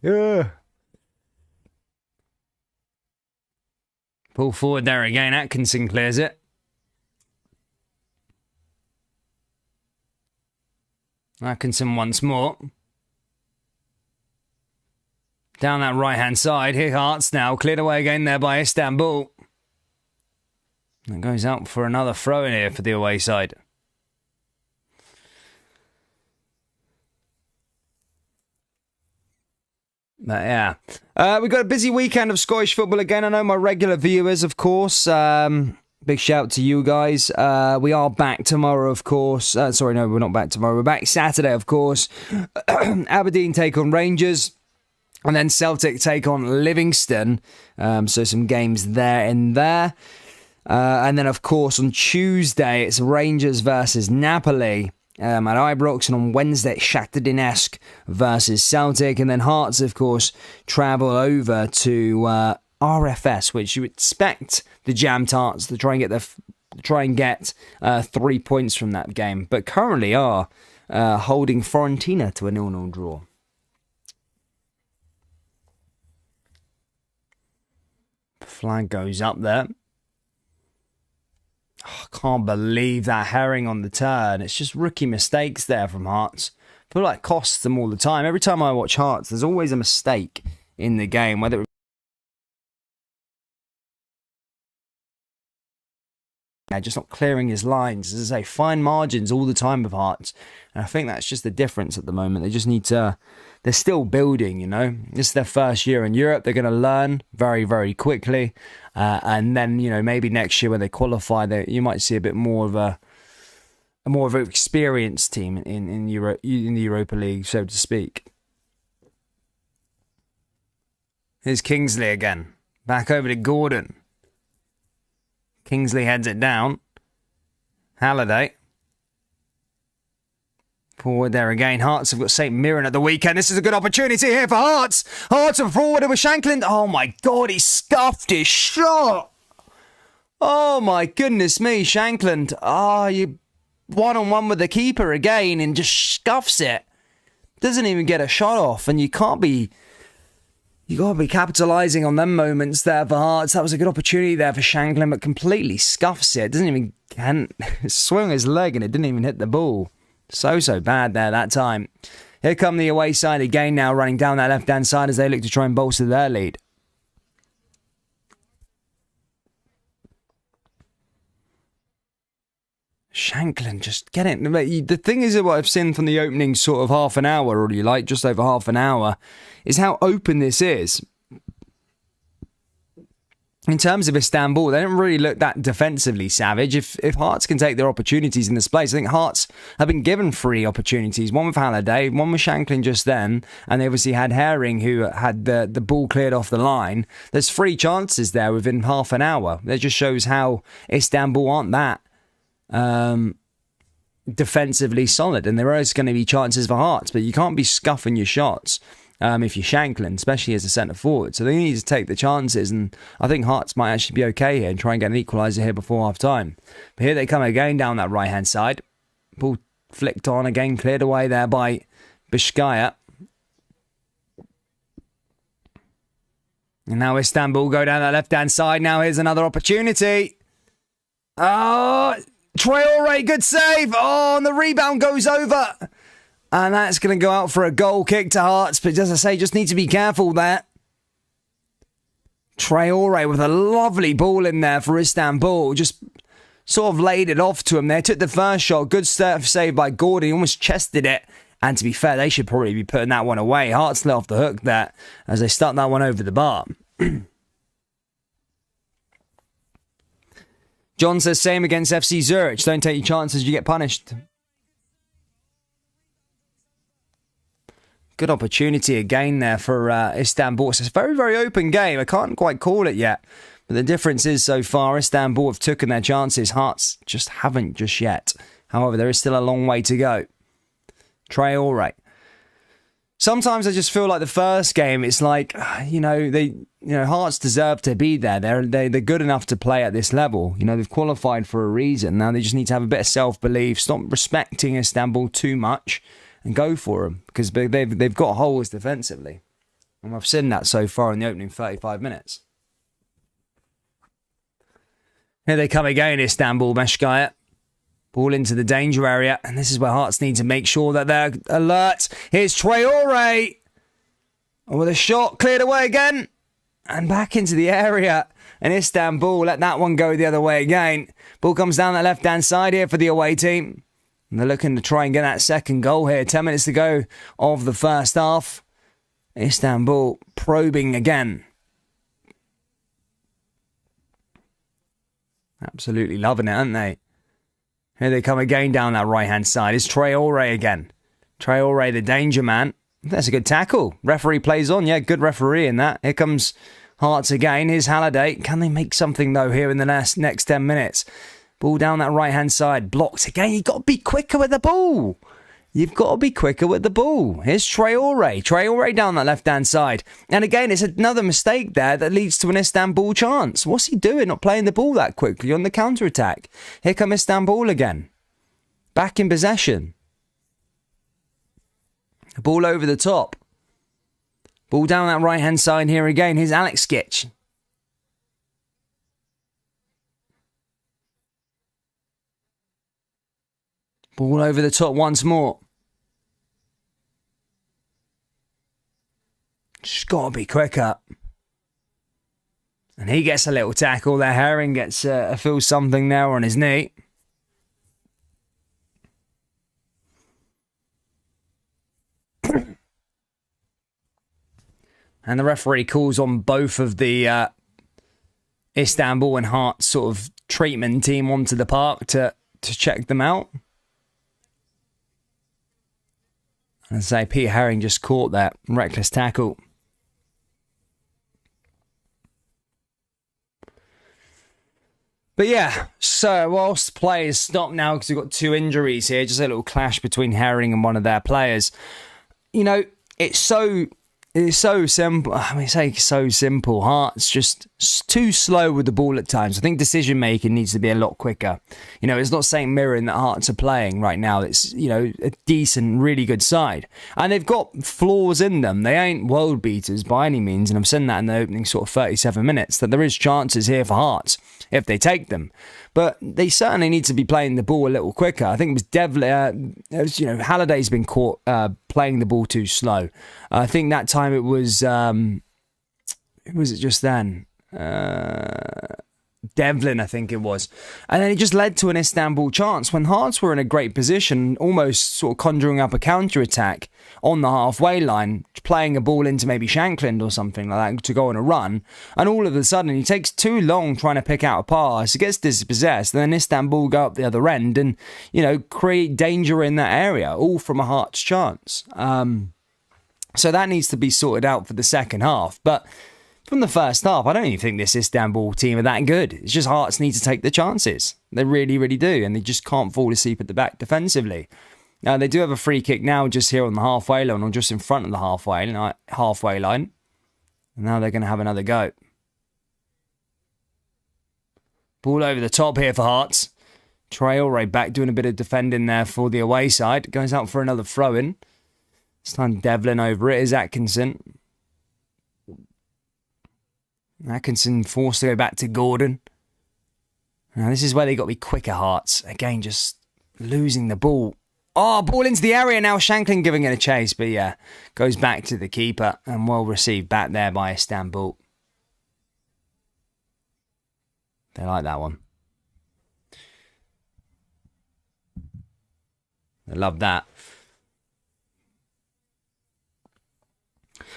Pull forward there again. Atkinson clears it. Atkinson once more. Down that right-hand side. Here Hearts now. Cleared away again there by Istanbul. It goes out for another throw in here for the away side. But yeah, we've got a busy weekend of Scottish football again. I know my regular viewers, of course. Big shout to you guys. We are back tomorrow, of course. Sorry, no, we're not back tomorrow. We're back Saturday, of course. Aberdeen take on Rangers. And then Celtic take on Livingston. So some games there and there. And then, of course, on Tuesday, it's Rangers versus Napoli at Ibrox. And on Wednesday, it's Shakhtar Donetsk versus Celtic. And then Hearts, of course, travel over to RFS, which you expect the Jammed Hearts to try and get 3 points from that game. But currently are holding Fiorentina to a 0-0 draw. Flag goes up there. Oh, I can't believe that herring on the turn. It's just rookie mistakes there from Hearts. I feel like it costs them all the time. Every time I watch Hearts, there's always a mistake in the game, whether just not clearing his lines. As I say, fine margins all the time with Hearts. And I think that's just the difference at the moment. They just need to... They're still building, you know. This is their first year in Europe. They're going to learn very, very quickly. And then, you know, maybe next year when they qualify, you might see a bit more of an experienced team in the Europa League, so to speak. Here's Kingsley again. Back over to Gordon. Kingsley heads it down. Halliday. Forward there again. Hearts have got St Mirren at the weekend. This is a good opportunity here for Hearts. Hearts are forward with Shankland. Oh my God, he scuffed his shot. Oh my goodness me, Shankland. You one-on-one with the keeper again and just scuffs it. Doesn't even get a shot off, and you got to be capitalising on them moments there for Hearts. That was a good opportunity there for Shankland, but completely scuffs it. Can't swing his leg and it didn't even hit the ball. So bad there that time. Here come the away side again now, running down that left-hand side as they look to try and bolster their lead. Shankland just get it. The thing is, what I've seen from the opening sort of half an hour, or just over half an hour, is how open this is. In terms of Istanbul, they don't really look that defensively savage. If Hearts can take their opportunities in this place, I think Hearts have been given 3 opportunities. One with Halliday, one with Shankland just then, and they obviously had Herring, who had the ball cleared off the line. There's 3 chances there within half an hour. That just shows how Istanbul aren't that defensively solid, and there is going to be chances for Hearts, but you can't be scuffing your shots. If you're Shankland, especially as a centre forward. So they need to take the chances, and I think Hearts might actually be okay here and try and get an equaliser here before half time. But here they come again down that right hand side. Ball flicked on again, cleared away there by Bishkaya. And now Istanbul go down that left hand side. Now here's another opportunity. Oh, Traore, good save. Oh, and the rebound goes over. And that's going to go out for a goal kick to Hearts. But as I say, just need to be careful there. Traore with a lovely ball in there for Istanbul. Just sort of laid it off to him there. Took the first shot. Good save by Gordon. He almost chested it. And to be fair, they should probably be putting that one away. Hearts let off the hook there as they stuck that one over the bar. John says, same against FC Zurich. Don't take your chances, you get punished. Good opportunity again there for Istanbul. It's a very, very open game. I can't quite call it yet. But the difference is so far, Istanbul have taken their chances. Hearts just haven't just yet. However, there is still a long way to go. Traore. Sometimes I just feel like the first game, it's like, Hearts deserve to be there. They're good enough to play at this level. They've qualified for a reason. Now they just need to have a bit of self-belief. Stop respecting Istanbul too much. And go for them, because they've got holes defensively. And I've seen that so far in the opening 35 minutes. Here they come again, Istanbul, Meshkaya. Ball into the danger area, and this is where Hearts need to make sure that they're alert. Here's Traore. With a shot, cleared away again. And back into the area. And Istanbul let that one go the other way again. Ball comes down that left-hand side here for the away team. And they're looking to try and get that second goal here. 10 minutes to go of the first half. Istanbul probing again. Absolutely loving it, aren't they? Here they come again down that right-hand side. It's Traore again. Traore, the danger man. That's a good tackle. Referee plays on. Yeah, good referee in that. Here comes Hearts again. Here's Halliday. Can they make something, though, here in the next 10 minutes? Ball down that right-hand side. Blocked again. You've got to be quicker with the ball. You've got to be quicker with the ball. Here's Traore. Traore down that left-hand side. And again, it's another mistake there that leads to an Istanbul chance. What's he doing? Not playing the ball that quickly on the counter-attack. Here come Istanbul again. Back in possession. Ball over the top. Ball down that right-hand side here again. Here's Alex Skitch. Ball over the top once more. Just got to be quicker. And he gets a little tackle there. Herring gets feels something now on his knee. And the referee calls on both of the Istanbul and Hearts sort of treatment team onto the park to check them out. And as I say, Peter Herring just caught that reckless tackle. But yeah, so whilst players stop now because we've got two injuries here, just a little clash between Herring and one of their players. You know, it's so simple. I mean, say so simple. Hearts just too slow with the ball at times. I think decision making needs to be a lot quicker. You know, it's not St Mirren that Hearts are playing right now. It's, you know, a decent, really good side. And they've got flaws in them. They ain't world beaters by any means. And I've said that in the opening sort of 37 minutes, that there is chances here for Hearts if they take them. But they certainly need to be playing the ball a little quicker. I think it was Devlin, Halliday's been caught playing the ball too slow. I think that time it was, who was it just then? Devlin, I think it was. And then it just led to an Istanbul chance when Hearts were in a great position, almost sort of conjuring up a counter-attack on the halfway line, playing a ball into maybe Shankland or something like that to go on a run. And all of a sudden, he takes too long trying to pick out a pass. He gets dispossessed. And then Istanbul go up the other end and, you know, create danger in that area, all from a Hearts chance. So that needs to be sorted out for the second half. But from the first half, I don't even think this Istanbul team are that good. It's just Hearts need to take the chances. They really, really do. And they just can't fall asleep at the back defensively. Now, they do have a free kick now just here on the halfway line, or just in front of the halfway line. And now they're going to have another go. Ball over the top here for Hearts. Traore back doing a bit of defending there for the away side. Goes out for another throw-in. This time Devlin over it is Atkinson. Atkinson forced to go back to Gordon. Now this is where they got to be quicker, Hearts. Again, just losing the ball. Oh, ball into the area now. Shankland giving it a chase, but yeah, goes back to the keeper and well received back there by Istanbul. They like that one. They love that.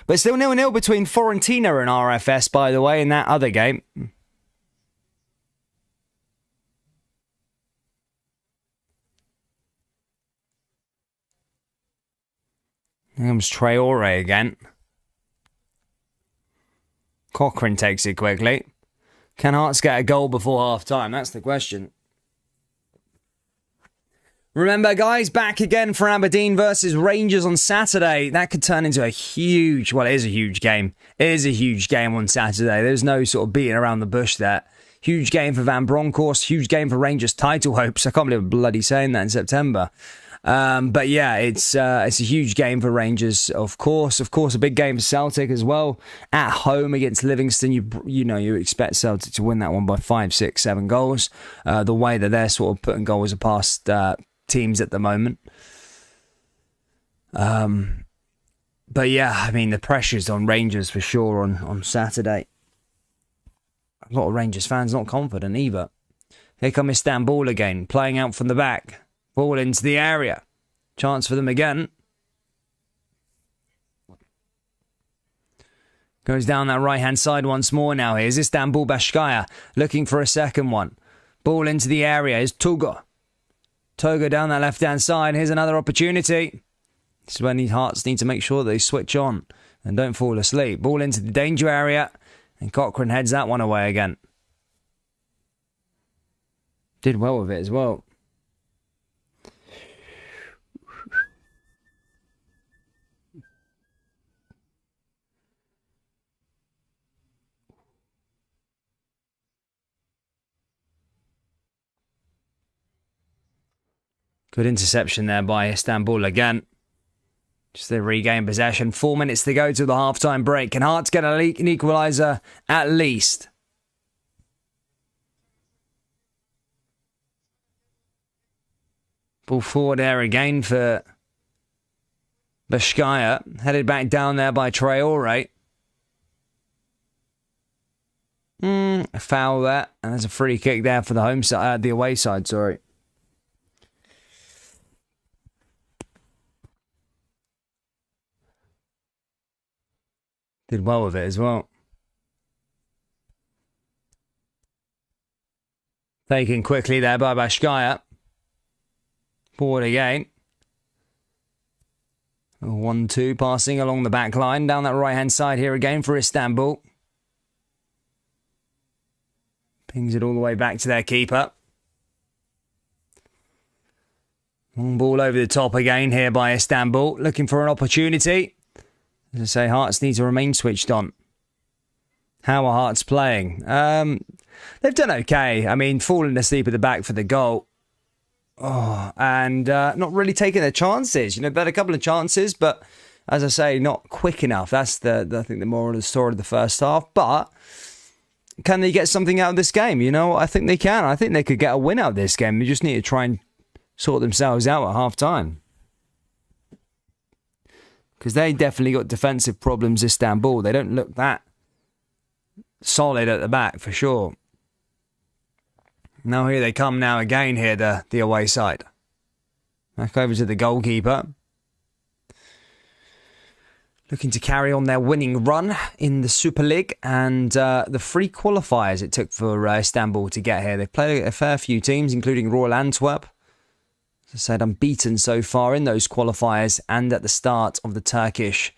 But still 0-0 between Fiorentina and RFS, by the way, in that other game. Here comes Traore again. Cochrane takes it quickly. Can Hearts get a goal before half-time? That's the question. Remember, guys, back again for Aberdeen versus Rangers on Saturday. That could turn into a huge, well, it is a huge game. It is a huge game on Saturday. There's no sort of beating around the bush there. Huge game for Van Bronckhorst. Huge game for Rangers title hopes. I can't believe I'm bloody saying that in September. But yeah, it's a huge game for Rangers, of course. Of course, a big game for Celtic as well. At home against Livingston, you expect Celtic to win that one by 5, 6, 7 goals. The way that they're sort of putting goals past teams at the moment. But yeah, I mean, the pressure's on Rangers for sure on Saturday. a lot of Rangers fans not confident either. Here come Istanbul again, playing out from the back. Ball into the area. Chance for them again. Goes down that right-hand side once more now. Here's Istanbul Başakşehir looking for a second one. Ball into the area. Here's Toga. Toga down that left-hand side. Here's another opportunity. This is when the Hearts need to make sure they switch on and don't fall asleep. Ball into the danger area. And Cochrane heads that one away again. Did well with it as well. Good interception there by Istanbul again. Just they regain possession. 4 minutes to go to the half-time break. Can Hearts get an equaliser at least? Ball forward there again for Başakşehir. Headed back down there by Traore. A foul there. And there's a free kick there for the home side, the away side, sorry. Did well with it as well. Taken quickly there by Başakşehir. Forward again. 1-2 passing along the back line. Down that right-hand side here again for Istanbul. Pings it all the way back to their keeper. Long ball over the top again here by Istanbul. Looking for an opportunity. As I say, Hearts need to remain switched on. How are Hearts playing? They've done okay. I mean, falling asleep at the back for the goal. And not really taking their chances. You know, they've had a couple of chances, but as I say, not quick enough. That's I think the moral of the story of the first half. But can they get something out of this game? You know, I think they can. I think they could get a win out of this game. They just need to try and sort themselves out at half-time. Because they definitely got defensive problems, Istanbul. They don't look that solid at the back, for sure. Now here they come now again here, the away side. Back over to the goalkeeper. Looking to carry on their winning run in the Super League. And the 3 qualifiers it took for Istanbul to get here. They've played a fair few teams, including Royal Antwerp. As I said, unbeaten so far in those qualifiers and at the start of the Turkish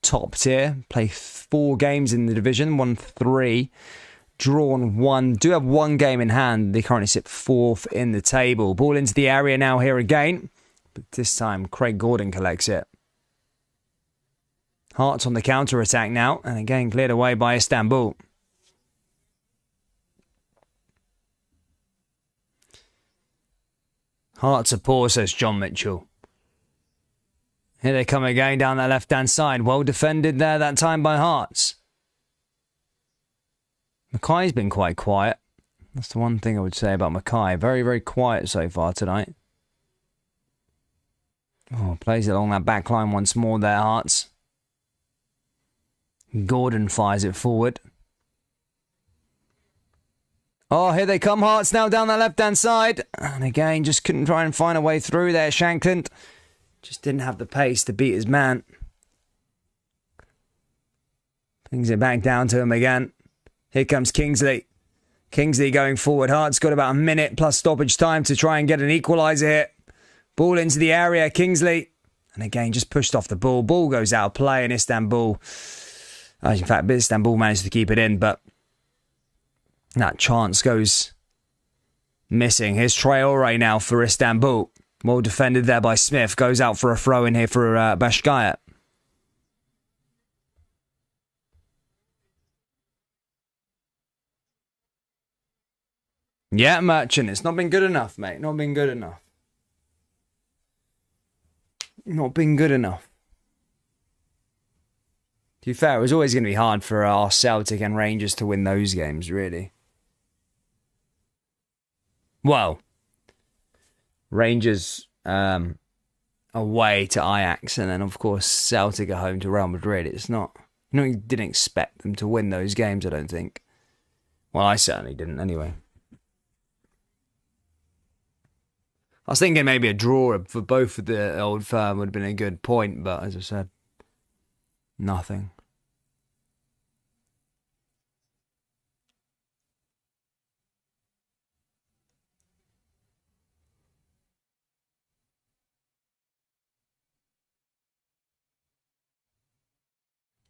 top tier. Play 4 games in the division, won 3, drawn 1. Do have 1 game in hand. They currently sit 4th in the table. Ball into the area now here again. But this time, Craig Gordon collects it. Hearts on the counter-attack now. And again, cleared away by Istanbul. Hearts are poor, says John Mitchell. Here they come again down that left-hand side. Well defended there that time by Hearts. Mackay's been quite quiet. That's the one thing I would say about Mackay. Very, very quiet so far tonight. Oh, plays it along that back line once more there, Hearts. Gordon fires it forward. Oh, here they come, Hearts now down that left-hand side. And again, just couldn't try and find a way through there. Shankland just didn't have the pace to beat his man. Brings it back down to him again. Here comes Kingsley. Kingsley going forward. Hearts got about a minute plus stoppage time to try and get an equaliser here. Ball into the area. Kingsley. And again, just pushed off the ball. Ball goes out of play and Istanbul. In fact, Istanbul managed to keep it in, but that chance goes missing. Here's Traore now for Istanbul. Well defended there by Smith. Goes out for a throw in here for Başakşehir. Yeah, Merchant. It's not been good enough, mate. Not been good enough. Not been good enough. To be fair, it was always going to be hard for our Celtic and Rangers to win those games, really. Well, Rangers away to Ajax, and then of course Celtic at home to Real Madrid. It's not, you didn't expect them to win those games, I don't think. Well, I certainly didn't anyway. I was thinking maybe a draw for both of the Old Firm would have been a good point, but as I said, nothing.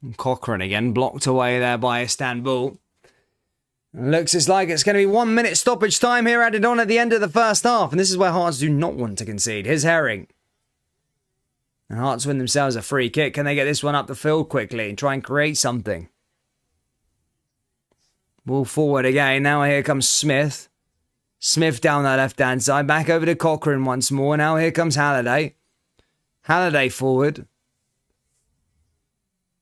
And Cochrane again, blocked away there by Istanbul. Looks like it's going to be 1 minute stoppage time here added on at the end of the first half. And this is where Hearts do not want to concede. Here's Herring. And Hearts win themselves a free kick. Can they get this one up the field quickly and try and create something? Ball forward again. Now here comes Smith. Smith down that left-hand side. Back over to Cochrane once more. Now here comes Halliday. Halliday forward.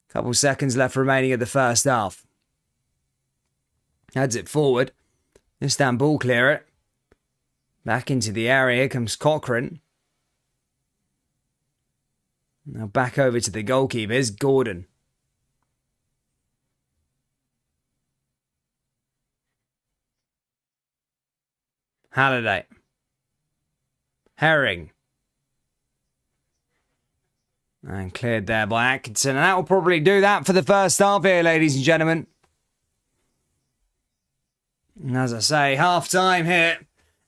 Couple seconds left remaining of the first half. Heads it forward. Istanbul clear it. Back into the area. Here comes Cochrane. Now back over to the goalkeeper. Here's Gordon. Halliday. Herring. And cleared there by Atkinson. And that will probably do that for the first half here, ladies and gentlemen. And as I say, half-time here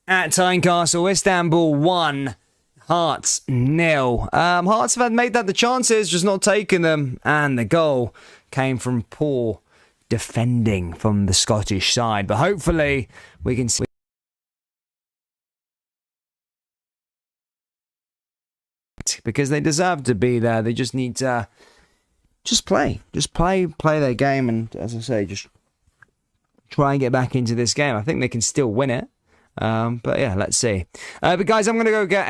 at Tynecastle. Istanbul 1, Hearts 0. Hearts have made that the chances, just not taken them. And the goal came from poor defending from the Scottish side. But hopefully we can see. Because they deserve to be there. They just need to play their game, and as I say, just try and get back into this game. I think they can still win it, but yeah, let's see. But guys, I'm gonna go get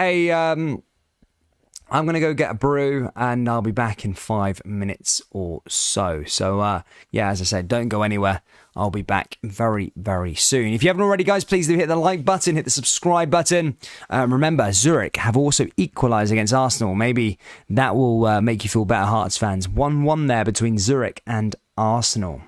a brew, and I'll be back in 5 minutes or so. So yeah, as I said, don't go anywhere. I'll be back very, very soon. If you haven't already, guys, please do hit the like button, hit the subscribe button. Remember, Zurich have also equalised against Arsenal. Maybe that will make you feel better, Hearts fans. 1-1 there between Zurich and Arsenal.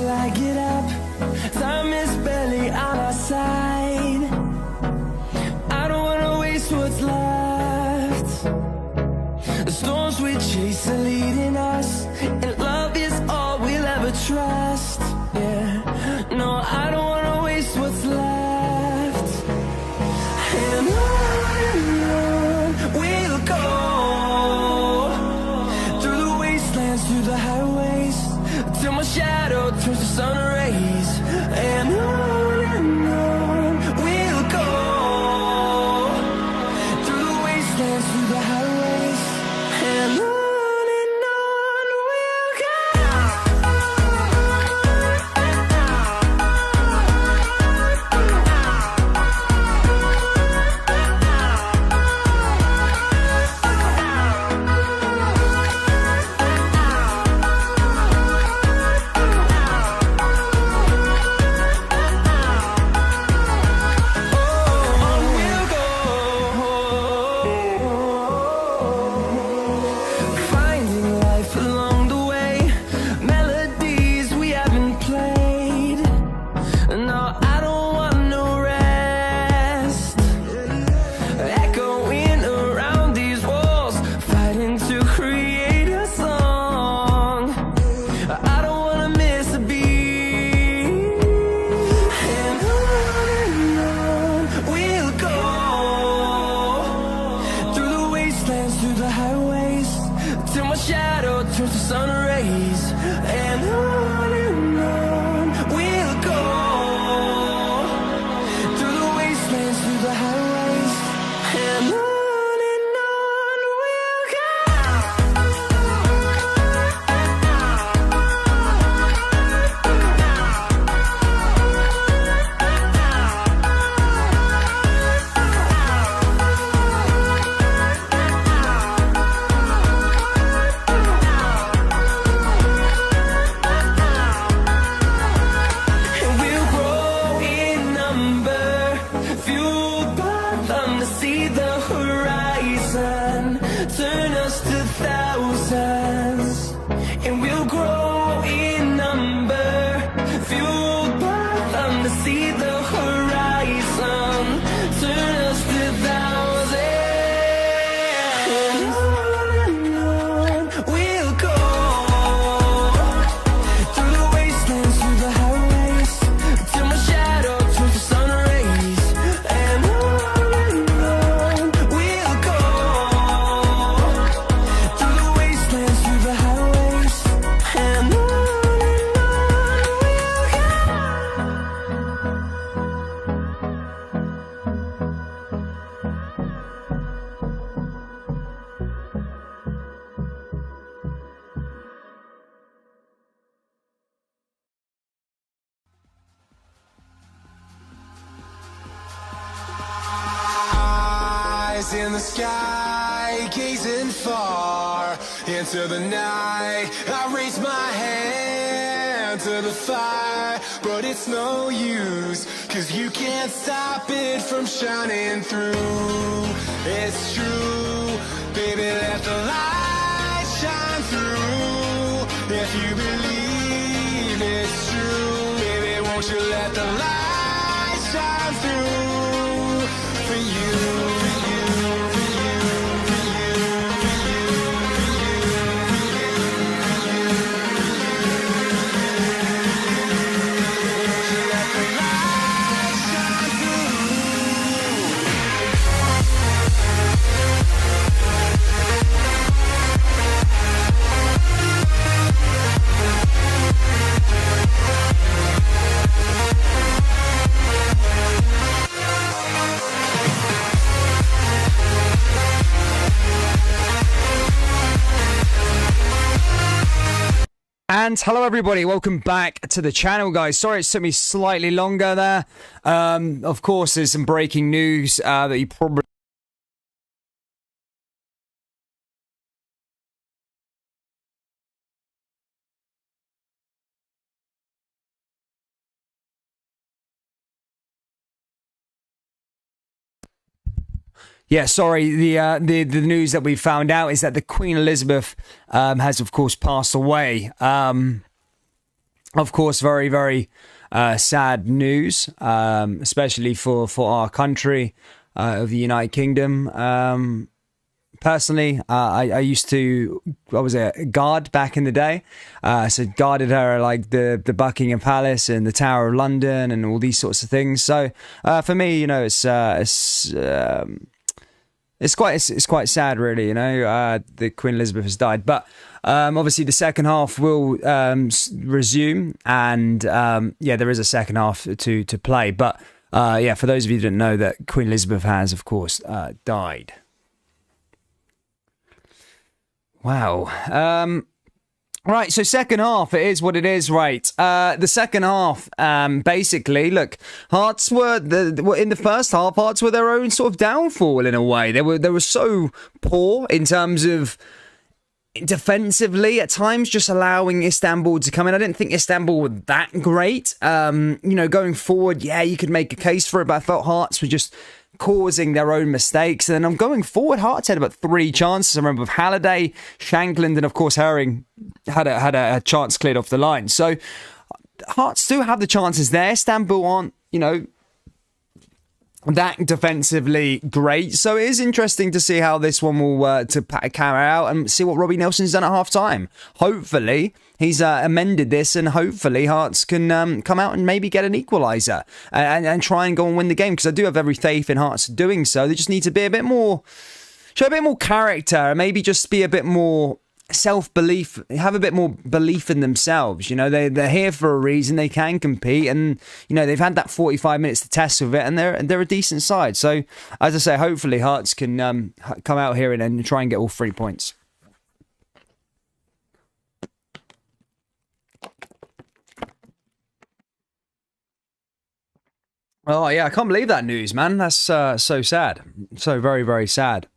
till I get up. Time is barely on our side. I don't wanna waste what's left. The storms we chase are leading us, and love is all we'll ever trust. Yeah, no, I don't wanna waste what's left. And on we'll go, through the wastelands, through the highways, till my shadow turns to sun rays. And on we'll go, through the wastelands, through the highways, and on we'll go. Finding life along the way, melodies we haven't played. No, I don't want no rest. Echoing around these walls, fighting to create a song. I don't wanna miss a beat. And on we'll go, through the wastelands, through the highways, till my shadow turns to sun rays. And on we'll go, through the wastelands, through the highways, and on we'll go. And we'll grow in number, fueled by them to see the horizon, turn us to thousands. And we'll grow in number, fueled by them to see the horizon, turn us to thousands. And on we'll go, through the wastelands, through the highways, till my shadow turns to sun rays. And on we'll go, through the wastelands, through the highways, and on we'll go. Eyes in the sky, gazing far into the night. I raise my hand to the fire, but it's no use, 'cause you can't stop it from shining through. It's true, baby, let the light shine through. If you believe it's true, baby, won't you let the light shine through for you, for you, for you, for you, for you, for you, won't you let the light shine through? And hello everybody, welcome back to the channel, guys. Sorry it took me slightly longer there. Of course, there's some breaking news that you probably... Yeah, sorry. The news that we found out is that the Queen Elizabeth has, of course, passed away. Of course, very, very sad news, especially for our country of the United Kingdom. Personally, I was a guard back in the day, so guarded her like the Buckingham Palace and the Tower of London and all these sorts of things. So for me, you know, it's quite sad, really. You know, that Queen Elizabeth has died, but obviously the second half will resume, and there is a second half to play. But for those of you who didn't know, that Queen Elizabeth has, of course, died. Wow. Right, so second half, it is what it is, right? The second half, basically, look, Hearts were in the first half. Hearts were their own sort of downfall in a way. They were so poor in terms of defensively at times, just allowing Istanbul to come in. I didn't think Istanbul were that great. Going forward, you could make a case for it, but I felt Hearts were just causing their own mistakes. And then I'm going forward, Hearts had about 3 chances. I remember with Halliday, Shankland, and of course Herring had a chance cleared off the line. So Hearts do have the chances there. Istanbul aren't, that defensively great. So it is interesting to see how this one will carry out and see what Robbie Nelson's done at half time. Hopefully he's amended this, and hopefully Hearts can come out and maybe get an equaliser and try and go and win the game, because I do have every faith in Hearts doing so. They just need to be show a bit more character, and maybe just be a bit more self-belief, have a bit more belief in themselves. They're here for a reason. They can compete, and they've had that 45 minutes to test with it, and they're a decent side. So as I say, hopefully Hearts can come out here and try and get all 3 points. Oh yeah, I can't believe that news, man. That's so sad, so very, very sad.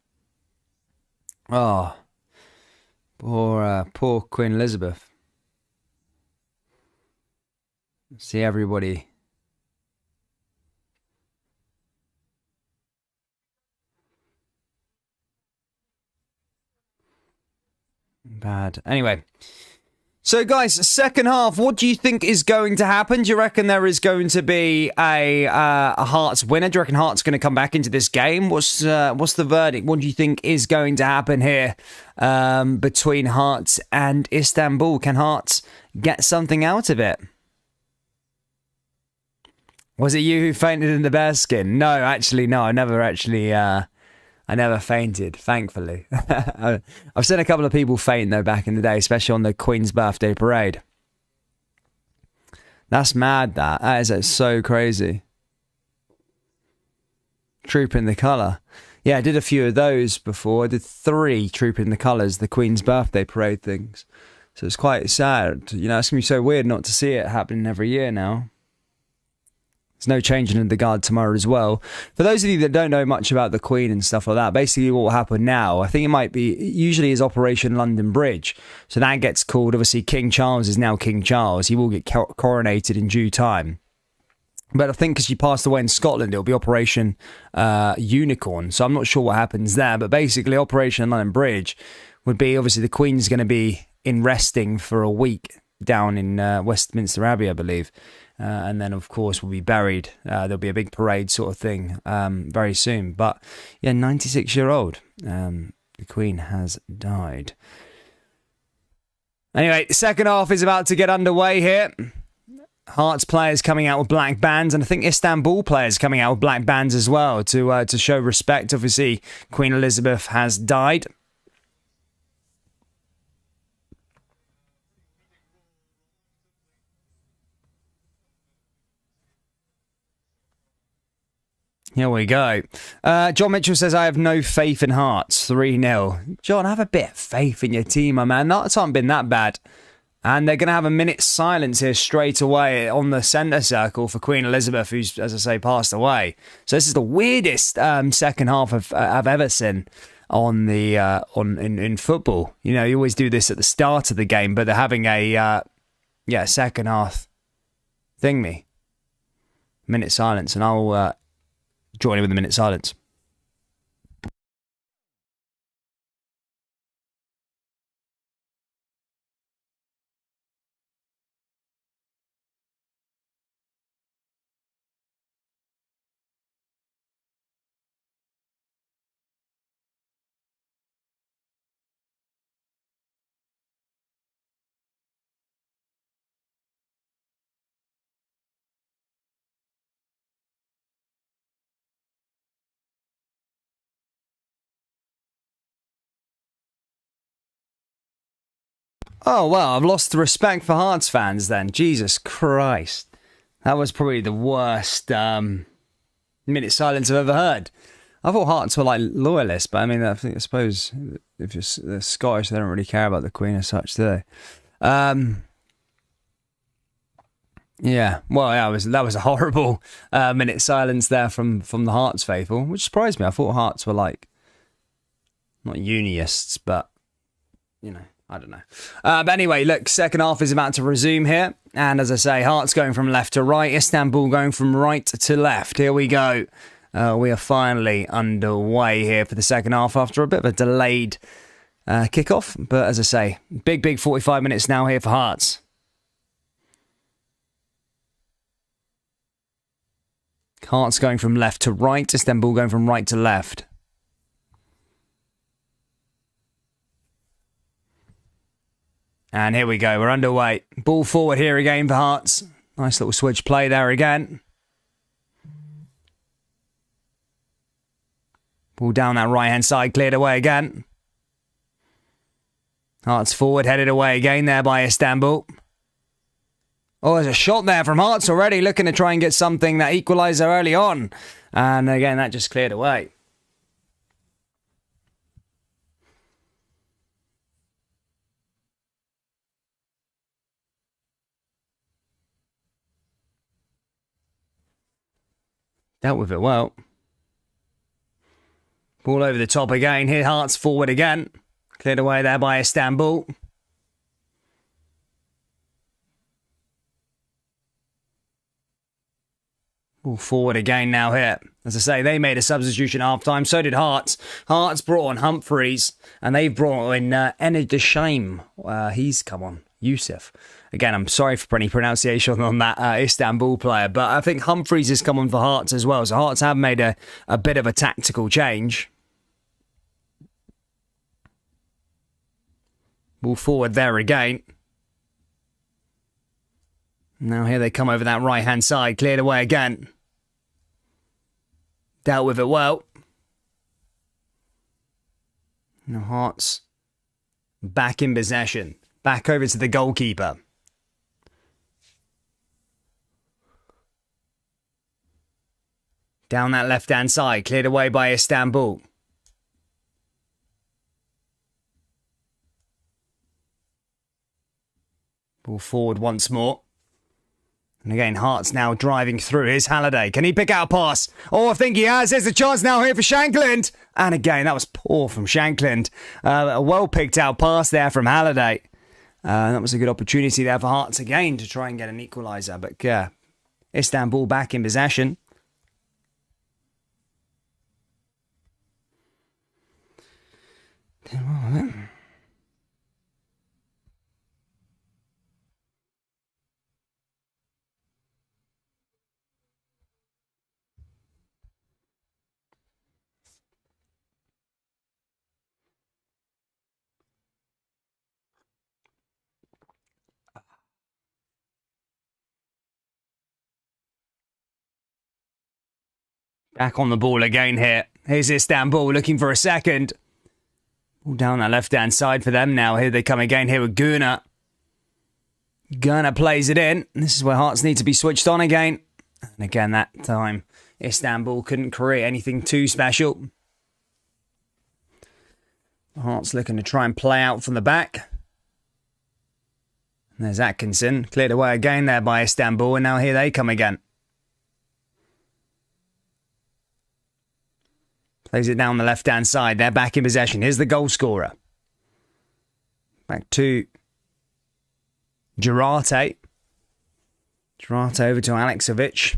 Oh, poor Queen Elizabeth. See everybody. Bad. Anyway. So, guys, second half, what do you think is going to happen? Do you reckon there is going to be a Hearts winner? Do you reckon Hearts going to come back into this game? What's the verdict? What do you think is going to happen here between Hearts and Istanbul? Can Hearts get something out of it? Was it you who fainted in the bearskin? No, actually, no. I never fainted, thankfully. I've seen a couple of people faint, though, back in the day, especially on the Queen's birthday parade. That's mad, that. That is so crazy. Troop in the colour. Yeah, I did a few of those before. I did 3 Troop in the Colours, the Queen's birthday parade things. So it's quite sad. It's going to be so weird not to see it happening every year now. There's no changing in the guard tomorrow as well. For those of you that don't know much about the Queen and stuff like that, basically what will happen now, I think it might be, usually is Operation London Bridge. So that gets called, obviously King Charles is now King Charles. He will get coronated in due time. But I think because she passed away in Scotland, it'll be Operation Unicorn. So I'm not sure what happens there. But basically Operation London Bridge would be, obviously the Queen's going to be in resting for a week down in Westminster Abbey, I believe. And then, of course, will be buried. There'll be a big parade sort of thing very soon. But, 96-year-old. The Queen has died. Anyway, the second half is about to get underway here. Hearts players coming out with black bands, and I think Istanbul players coming out with black bands as well to show respect. Obviously, Queen Elizabeth has died. Here we go. John Mitchell says, I have no faith in Hearts. 3-0. John, have a bit of faith in your team, my man. Hearts haven't been that bad. And they're going to have a minute's silence here straight away on the centre circle for Queen Elizabeth, who's, as I say, passed away. So this is the weirdest second half I've ever seen on the in football. You always do this at the start of the game, but they're having a second half thingy. Minute silence, and I'll join in with a minute silence. Oh, well, I've lost the respect for Hearts fans then. Jesus Christ. That was probably the worst minute silence I've ever heard. I thought Hearts were like loyalists, but I mean, I suppose if they're Scottish, they don't really care about the Queen as such, do they? Yeah, well, yeah, that was a horrible minute silence there from the Hearts faithful, which surprised me. I thought Hearts were like, not unionists, but, you know, I don't know. But anyway, look, second half is about to resume here. And as I say, Hearts going from left to right, Istanbul going from right to left. Here we go. We are finally underway here for the second half after a bit of a delayed kickoff. But as I say, big 45 minutes now here for Hearts. Hearts going from left to right, Istanbul going from right to left. And here we go, we're underway. Ball forward here again for Hearts. Nice little switch play there again. Ball down that right-hand side, cleared away again. Hearts forward, headed away again there by Istanbul. Oh, there's a shot there from Hearts already, looking to try and get something, that equaliser early on. And again, that just cleared away. Dealt with it well. Ball over the top again. Here, Hearts forward again. Cleared away there by Istanbul. Ball forward again now here. As I say, they made a substitution half-time. So did Hearts. Hearts brought on Humphreys. And they've brought in Enedeshame. He's come on. Yusuf. Again, I'm sorry for any pronunciation on that Istanbul player, but I think Humphreys has come on for Hearts as well. So Hearts have made a bit of a tactical change. Ball forward there again. Now here they come over that right-hand side. Cleared away again. Dealt with it well. Now Hearts back in possession. Back over to the goalkeeper. Down that left-hand side. Cleared away by Istanbul. Ball forward once more. And again, Hearts now driving through. Here's Halliday. Can he pick out a pass? Oh, I think he has. There's a chance now here for Shankland. And again, that was poor from Shankland. A well picked out pass there from Halliday. That was a good opportunity there for Hearts again to try and get an equaliser. But Istanbul back in possession. Back on the ball again here. Here's Istanbul looking for a second. All down that left-hand side for them now. Here they come again here with Gurner. Gurner plays it in. This is where Hearts need to be switched on again. And again, that time, Istanbul couldn't create anything too special. Hearts looking to try and play out from the back. And there's Atkinson. Cleared away again there by Istanbul. And now here they come again. Plays it down the left-hand side. They're back in possession. Here's the goal scorer. Back to Girarte. Girarte over to Aleksovic.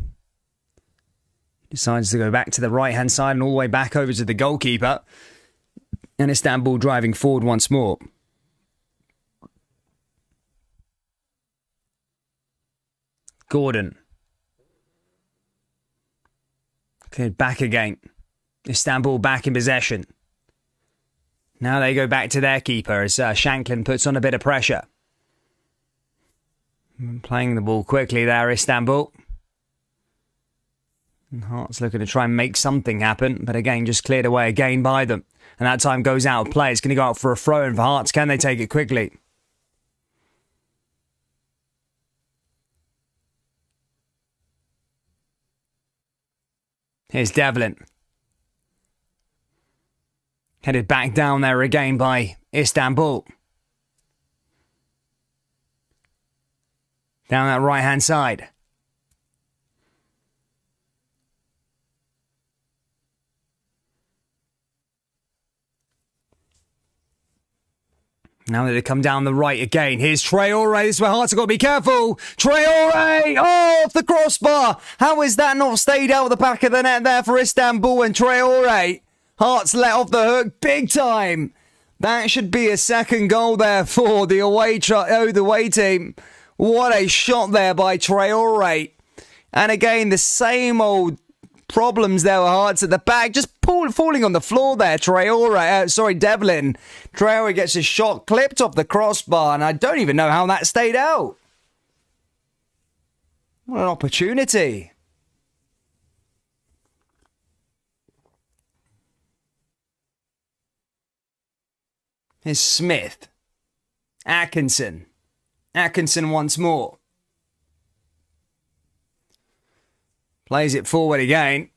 Decides to go back to the right-hand side and all the way back over to the goalkeeper. And Istanbul driving forward once more. Gordon. Cleared back again. Istanbul back in possession. Now they go back to their keeper as Shankland puts on a bit of pressure. Playing the ball quickly there, Istanbul. And Hearts looking to try and make something happen, but again, just cleared away again by them. And that time goes out of play. It's going to go out for a throw-in for Hearts. Can they take it quickly? Here's Devlin. Headed back down there again by Istanbul. Down that right-hand side. Now that they come down the right again. Here's Traore. This is where Hearts have got to be careful. Traore! Oh, off the crossbar. How is that not stayed out of the back of the net there for Istanbul and Traore? Hearts let off the hook big time. That should be a second goal there for the away team. What a shot there by Traore. And again, the same old problems there with Hearts at the back. Just falling on the floor there, Devlin. Traore gets his shot clipped off the crossbar, and I don't even know how that stayed out. What an opportunity. Here's Smith. Atkinson. Atkinson once more. Plays it forward again.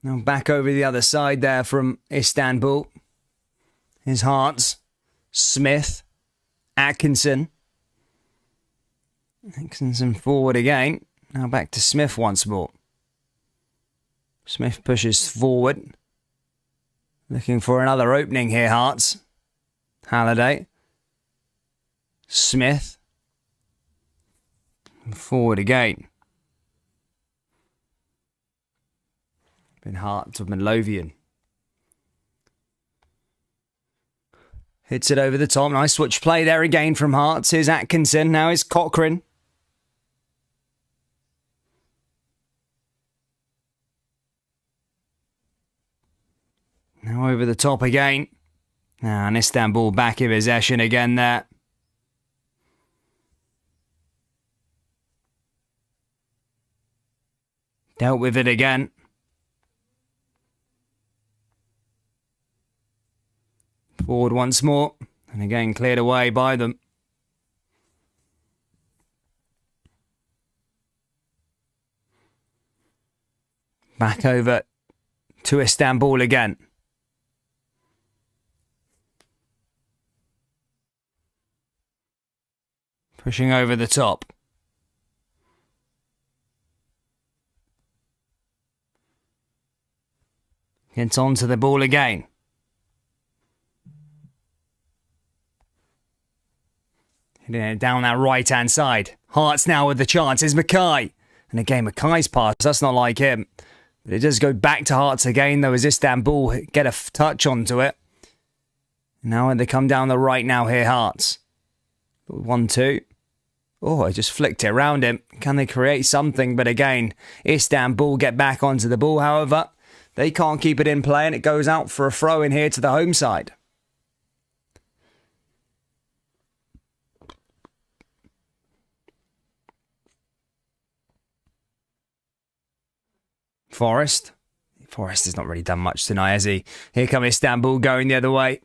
Now back over the other side there from Istanbul. Here's Hearts. Smith. Atkinson. Atkinson forward again. Now back to Smith once more. Smith pushes forward. Looking for another opening here, Hearts. Halliday. Smith. Forward again. Been Hearts of Midlothian. Hits it over the top. Nice switch play there again from Hearts. Here's Atkinson. Now is Cochrane. Now over the top again. And Istanbul back in possession again there. Dealt with it again. Forward once more. And again cleared away by them. Back over to Istanbul again. Pushing over the top. Gets onto the ball again. Hitting it down that right-hand side. Hearts now with the chance. Is Mackay. And again, Mackay's pass. That's not like him. But it does go back to Hearts again, though, as Istanbul get a touch onto it. Now they come down the right now here, Hearts. 1-2. Oh, I just flicked it around him. Can they create something? But again, Istanbul get back onto the ball. However, they can't keep it in play, and it goes out for a throw in here to the home side. Forrest has not really done much tonight, has he? Here come Istanbul going the other way.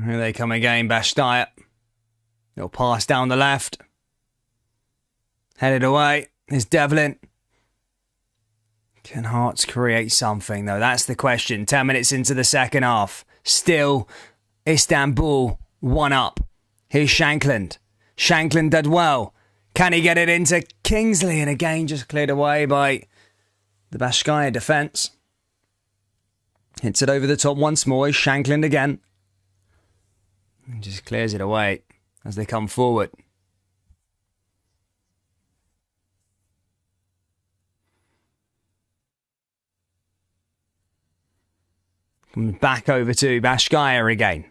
Here they come again, Bashtaya. Little pass down the left. Headed away. There's Devlin. Can Hearts create something, though? That's the question. 10 minutes into the second half. Still, Istanbul 1 up. Here's Shankland. Shankland did well. Can he get it into Kingsley? And again, just cleared away by the Bashkaya defence. Hits it over the top once more. Here's Shankland again. And just clears it away as they come forward. Comes back over to Bashkaya again.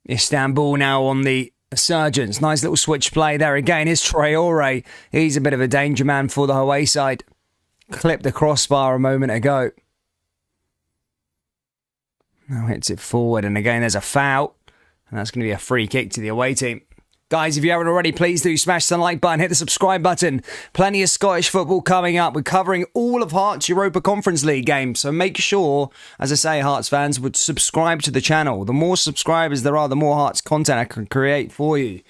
Istanbul now on the Surgeons. Nice little switch play there again. Here's Traore. He's a bit of a danger man for the away side. Clipped the crossbar a moment ago. Now hits it forward, and again there's a foul. And that's going to be a free kick to the away team. Guys, if you haven't already, please do smash the like button, hit the subscribe button. Plenty of Scottish football coming up. We're covering all of Hearts' Europa Conference League games, so make sure, as I say, Hearts fans, would subscribe to the channel. The more subscribers there are, the more Hearts content I can create for you.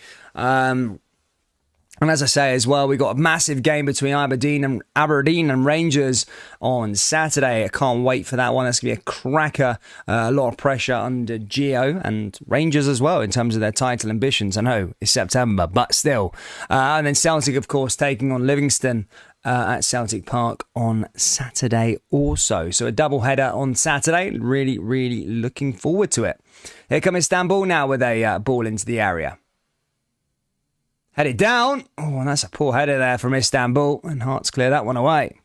And as I say as well, we got a massive game between Aberdeen and Rangers on Saturday. I can't wait for that one. That's going to be a cracker. A lot of pressure under Gio and Rangers as well in terms of their title ambitions. I know it's September, but still. And then Celtic, of course, taking on Livingston at Celtic Park on Saturday also. So a double header on Saturday. Really, really looking forward to it. Here come Istanbul now with a ball into the area. Headed down. Oh, and that's a poor header there from Istanbul. And Hearts clear that one away.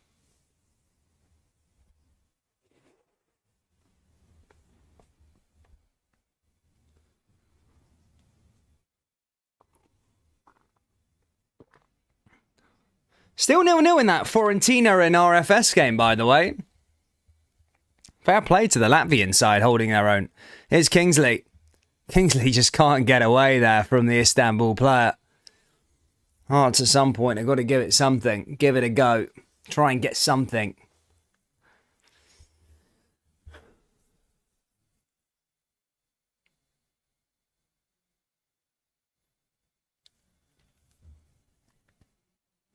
Still 0-0 in that Fiorentina and RFS game, by the way. Fair play to the Latvian side holding their own. Here's Kingsley. Kingsley just can't get away there from the Istanbul player. Hearts at some point, they've got to give it something. Give it a go. Try and get something.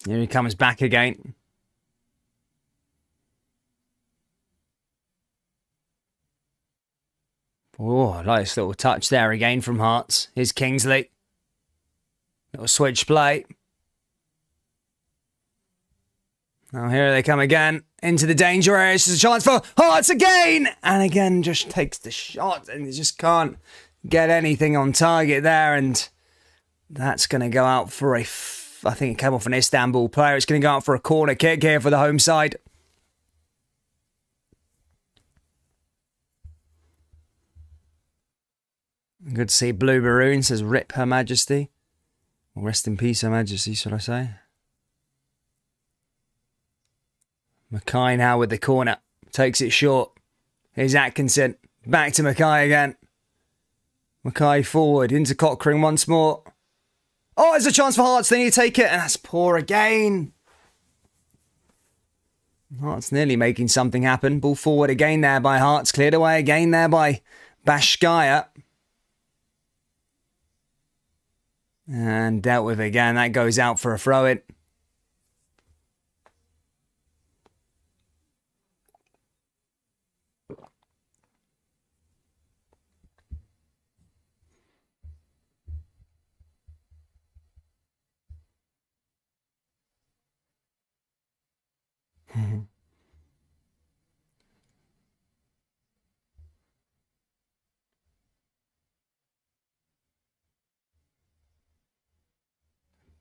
Here he comes back again. Oh, nice little touch there again from Hearts. Here's Kingsley. Little switch play. Now here they come again. Into the danger area. This is a chance for Hearts again. And again, just takes the shot. And they just can't get anything on target there. And that's going to go out for I think it came off an Istanbul player. It's going to go out for a corner kick here for the home side. Good to see Blue Maroon says rip Her Majesty. Or rest in peace, Her Majesty, should I say. Mackay now with the corner. Takes it short. Here's Atkinson. Back to Mackay again. Mackay forward. Into Cochrane once more. Oh, there's a chance for Hearts. They need to take it. And that's poor again. Hearts nearly making something happen. Ball forward again there by Hearts. Cleared away again there by Bashkaya. And dealt with again. That goes out for a throw-in.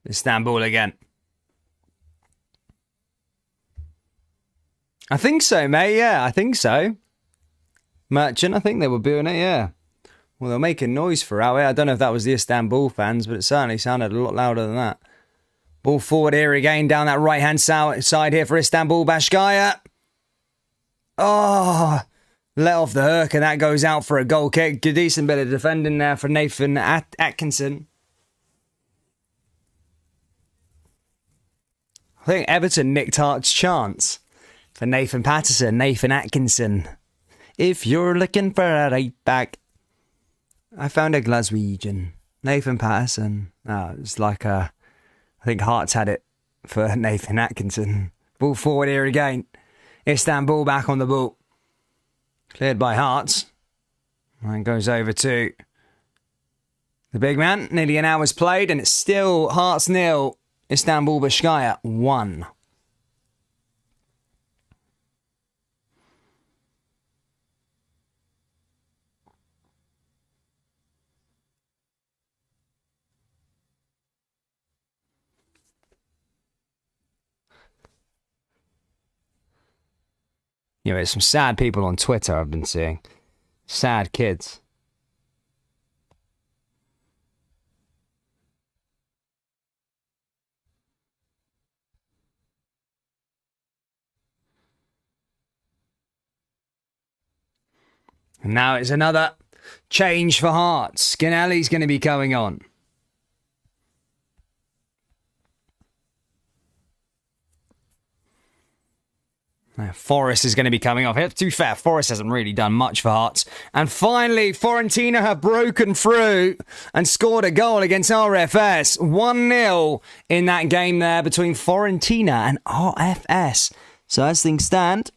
Istanbul again. I think so, mate. Yeah, I think so. Merchant, I think they were doing it, yeah. Well, they're making noise for out here. I don't know if that was the Istanbul fans, but it certainly sounded a lot louder than that. Ball forward here again, down that right-hand side here for Istanbul. Bashkaya. Oh, let off the hook, and that goes out for a goal kick. Good, decent bit of defending there for Nathan Atkinson. I think Everton nicked Hart's chance for Nathan Patterson, Nathan Atkinson. If you're looking for a right back, I found a Glaswegian. Nathan Patterson. Oh, it's like I think Hearts had it for Nathan Atkinson. Ball forward here again. Istanbul back on the ball. Cleared by Hearts. And goes over to the big man. Nearly an hour's played and it's still Hearts 0. Istanbul Başakşehir 1. You know, there's some sad people on Twitter I've been seeing. Sad kids. And now it's another change for Hearts. Skinelli's going to be coming on. Forest is going to be coming off. To be fair, Forest hasn't really done much for Hearts. And finally, Fiorentina have broken through and scored a goal against RFS. 1-0 in that game there between Fiorentina and RFS. So as things stand,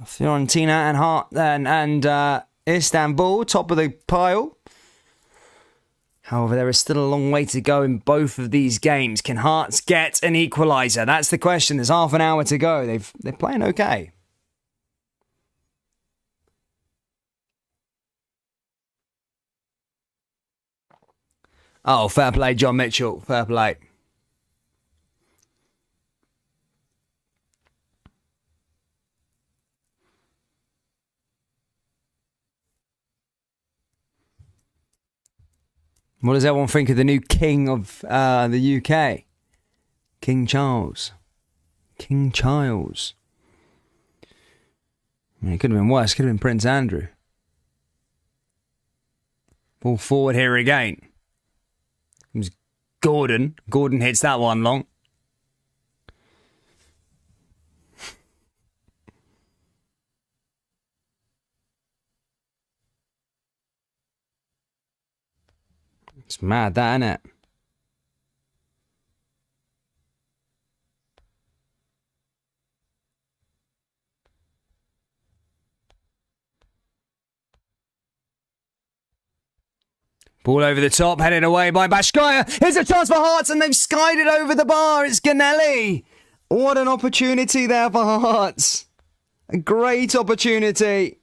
Fiorentina and Istanbul, top of the pile. However, there is still a long way to go in both of these games. Can Hearts get an equaliser? That's the question. There's half an hour to go. They're playing okay. Oh, fair play, John Mitchell. Fair play. What does everyone think of the new king of the UK? King Charles. King Charles. I mean, it could have been worse. It could have been Prince Andrew. Ball forward here again. It was Gordon. Gordon hits that one long. It's mad, that, isn't it? Ball over the top, headed away by Bashkaya. Here's a chance for Hearts, and they've skied it over the bar. It's Ganelli. What an opportunity there for Hearts. A great opportunity.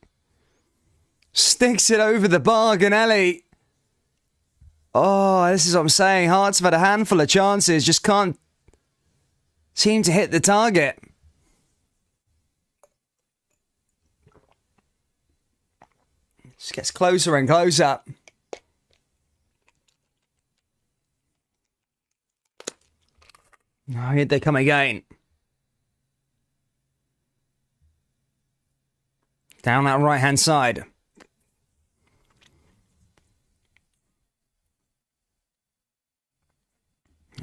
Sticks it over the bar, Ganelli. Oh, this is what I'm saying. Hearts have had a handful of chances, just can't seem to hit the target. Just gets closer and closer. Oh, here they come again. Down that right-hand side.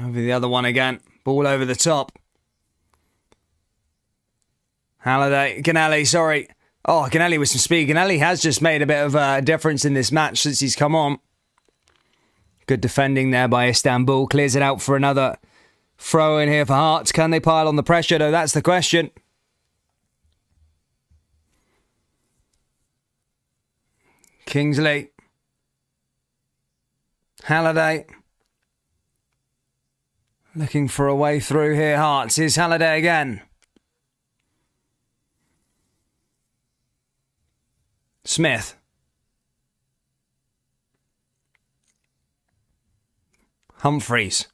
Over the other one again. Ball over the top. Ganelli, sorry. Oh, Ganelli with some speed. Ganelli has just made a bit of a difference in this match since he's come on. Good defending there by Istanbul. Clears it out for another throw in here for Hearts. Can they pile on the pressure, though? That's the question. Kingsley. Halliday. Looking for a way through here, Hearts. Here's Halliday again. Smith. Humphreys.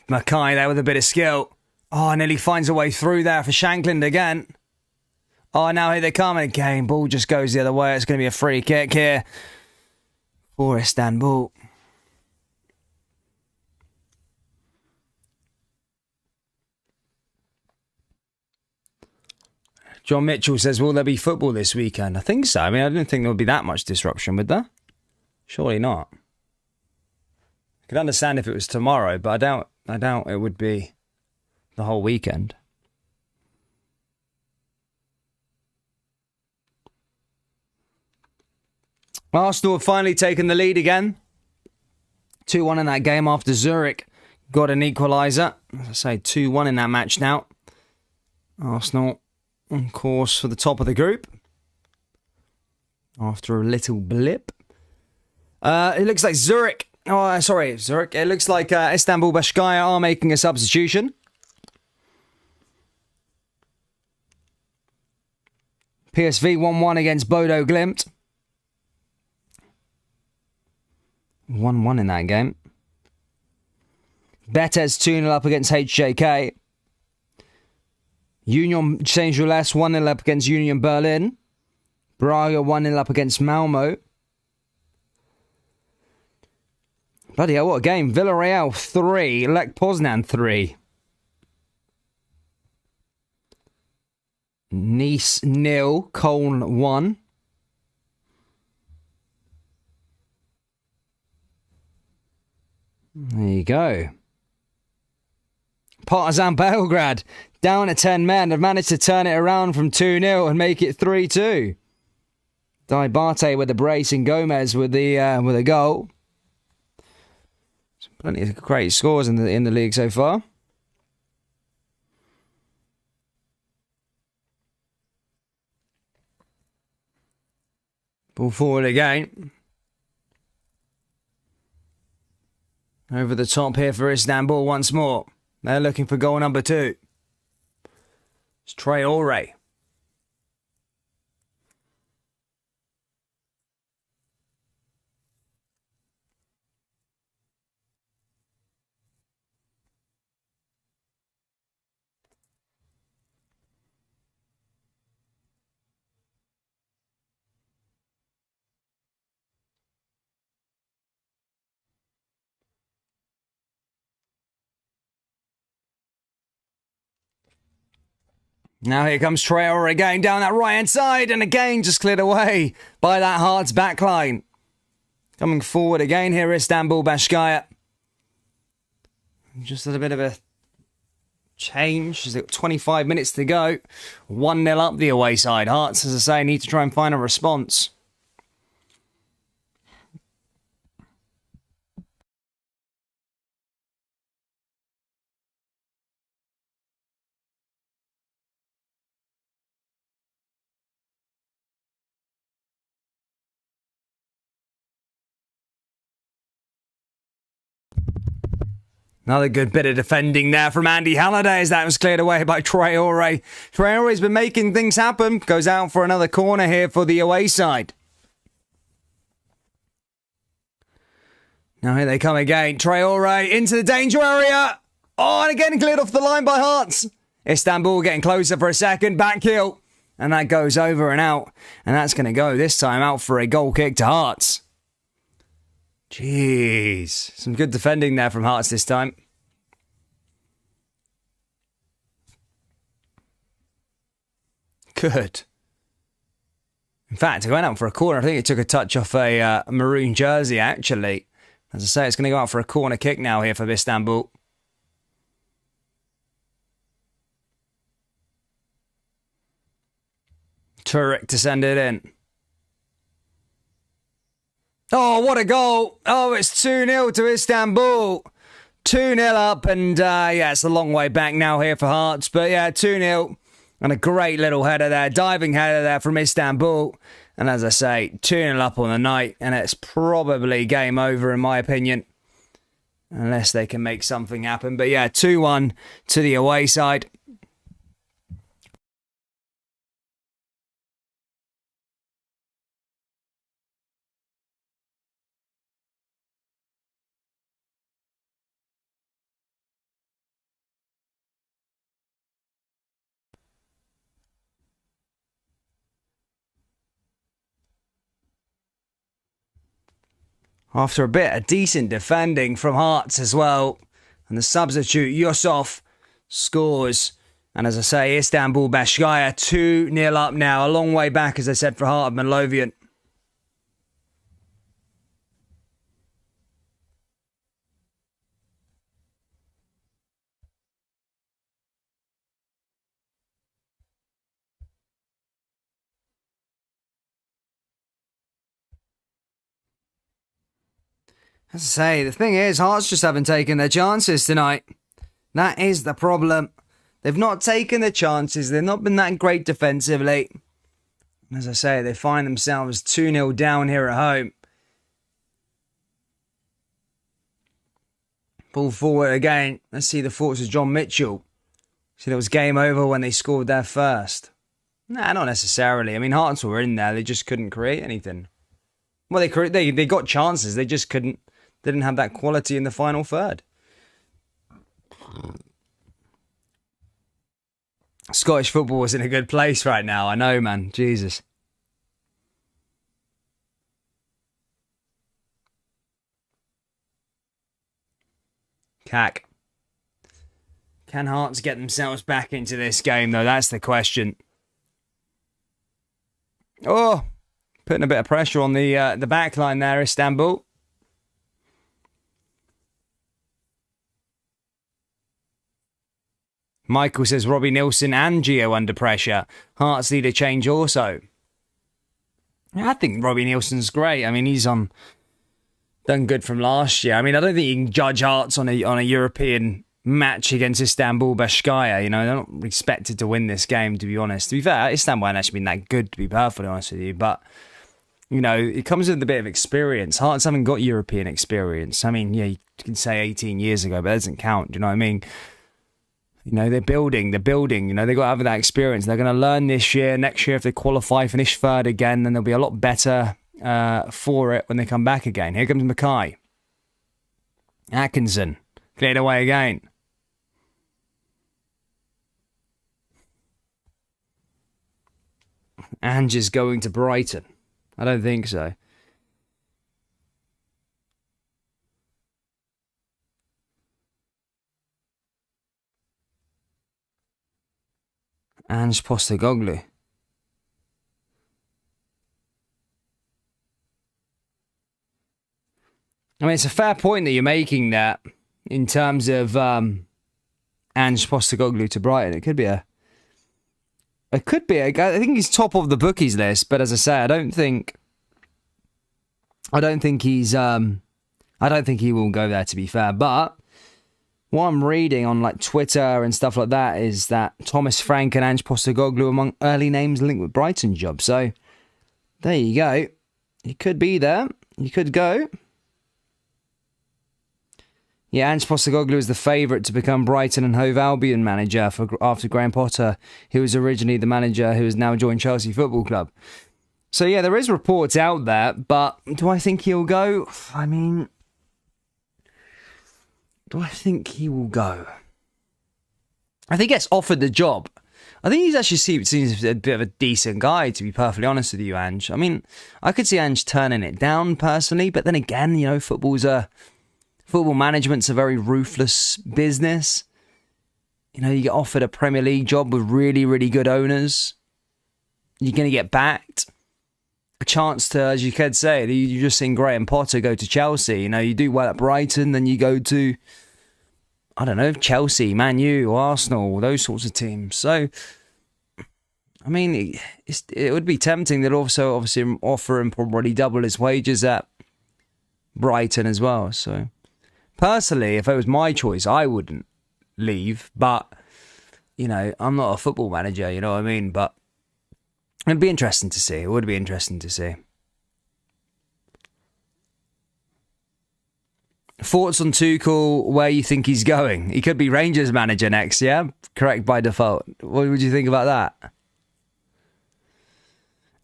Mackay there with a bit of skill. Oh, nearly finds a way through there for Shankland again. Oh, now here they come again. Ball just goes the other way. It's going to be a free kick here for Istanbul. John Mitchell says, will there be football this weekend? I think so. I mean, I don't think there would be that much disruption, would there? Surely not. I could understand if it was tomorrow, but I doubt it would be the whole weekend. Arsenal have finally taken the lead again. 2-1 in that game after Zurich got an equaliser. As I say, 2-1 in that match now. Arsenal on course for the top of the group after a little blip. It looks like Zurich. Oh, sorry, Zurich. It looks like Istanbul Başakşehir are making a substitution. PSV 1-1 against Bodo Glimt. 1-1 in that game. Betis 2-0 up against HJK. Union Saint-Gilles 1-0 up against Union Berlin. Braga 1-0 up against Malmo. Bloody hell, what a game. Villarreal 3, Lech Poznan 3. Nice 0, Köln 1. There you go. Partizan Belgrade down to 10 men, have managed to turn it around from 2-0 and make it 3-2. Diabate with the brace and Gomez with a goal. Plenty of great scores in the league so far. Ball forward again. Over the top here for Istanbul once more. They're looking for goal number 2. It's Traore. Now here comes Traore again down that right-hand side, and again just cleared away by that Hearts backline. Coming forward again here, Istanbul Başakşehir. Just a little bit of a change. There's 25 minutes to go. 1-0 up the away side. Hearts, as I say, need to try and find a response. Another good bit of defending there from Andy Halliday as that was cleared away by Traore. Traore's been making things happen. Goes out for another corner here for the away side. Now here they come again. Traore into the danger area. Oh, and again cleared off the line by Hearts. Istanbul getting closer for a second. Back heel. And that goes over and out. And that's going to go this time out for a goal kick to Hearts. Jeez. Some good defending there from Hearts this time. Good. In fact, it went out for a corner. I think it took a touch off a maroon jersey, actually. As I say, it's going to go out for a corner kick now here for Istanbul. Turek to send it in. Oh, what a goal. Oh, it's 2-0 to Istanbul. 2-0 up, and yeah, it's a long way back now here for Hearts. But yeah, 2-0, and a great little header there, diving header there from Istanbul. And as I say, 2-0 up on the night, and it's probably game over in my opinion. Unless they can make something happen. But yeah, 2-1 to the away side. After a bit of decent defending from Hearts as well. And the substitute, Yusuf, scores. And as I say, Istanbul Başakşehir 2-0 up now. A long way back, as I said, for Heart of Midlothian. As I say, the thing is, Hearts just haven't taken their chances tonight. That is the problem. They've not taken their chances. They've not been that great defensively. As I say, they find themselves 2-0 down here at home. Ball forward again. Let's see the thoughts of John Mitchell. See, it was game over when they scored their first. Nah, not necessarily. I mean, Hearts were in there. They just couldn't create anything. Well, they got chances. They just couldn't. They didn't have that quality in the final third. Scottish football is in a good place right now. I know, man. Jesus. Cack. Can Hearts get themselves back into this game, though? That's the question. Oh, putting a bit of pressure on the back line there, Istanbul. Michael says Robbie Nilsson and Gio under pressure. Hearts need a change also. I think Robbie Nilsson's great. I mean, he's done good from last year. I mean, I don't think you can judge Hearts on a European match against Istanbul Başakşehir. You know, they're not expected to win this game, to be honest. To be fair, Istanbul hasn't actually been that good, to be perfectly honest with you. But, you know, it comes with a bit of experience. Hearts haven't got European experience. I mean, yeah, you can say 18 years ago, but that doesn't count. Do you know what I mean? You know, they're building, you know, they've got to have that experience. They're going to learn this year. Next year, if they qualify, finish third again, then they'll be a lot better for it when they come back again. Here comes Mackay. Atkinson, cleared away again. Ange is going to Brighton. I don't think so. Ange Postecoglou. I mean, it's a fair point that you're making that in terms of Ange Postecoglou to Brighton. It could be a. I think he's top of the bookies list, but as I say, I don't think he's. I don't think he will go there, to be fair. But what I'm reading on like Twitter and stuff like that is that Thomas Frank and Ange Postecoglou among early names linked with Brighton job. So there you go. He could be there. He could go. Yeah, Ange Postecoglou is the favourite to become Brighton and Hove Albion manager after Graham Potter, who was originally the manager who has now joined Chelsea Football Club. So yeah, there is reports out there, but do I think he'll go? I mean, do I think he will go? I think he gets offered the job. I think he's actually seems a bit of a decent guy, to be perfectly honest with you, Ange. I mean, I could see Ange turning it down personally, but then again, you know, football management's a very ruthless business. You know, you get offered a Premier League job with really, really good owners. You're going to get backed. A chance to, as you could say, you just seen Graham Potter go to Chelsea. You know, you do well at Brighton, then you go to, I don't know, Chelsea, Man U, Arsenal, those sorts of teams. So, I mean, it would be tempting. They'd also obviously offer him probably double his wages at Brighton as well. So, personally, if it was my choice, I wouldn't leave. But, you know, I'm not a football manager, you know what I mean? But it'd be interesting to see. It would be interesting to see. Thoughts on Tuchel, where you think he's going? He could be Rangers manager next, yeah? Correct by default. What would you think about that?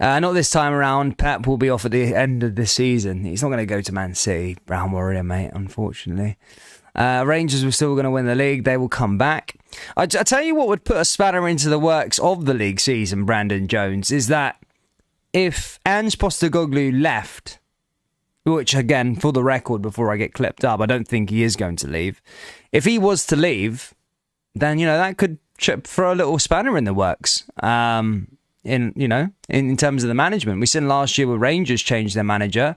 Not this time around. Pep will be off at the end of the season. He's not going to go to Man City. Brown Warrior, mate, unfortunately. Rangers were still going to win the league. They will come back. I tell you what would put a spanner into the works of the league season, Brandon Jones, is that if Ange Postecoglou left, which again, for the record, before I get clipped up, I don't think he is going to leave. If he was to leave, then, you know, that could throw a little spanner in the works. In terms of the management. We seen last year where Rangers changed their manager.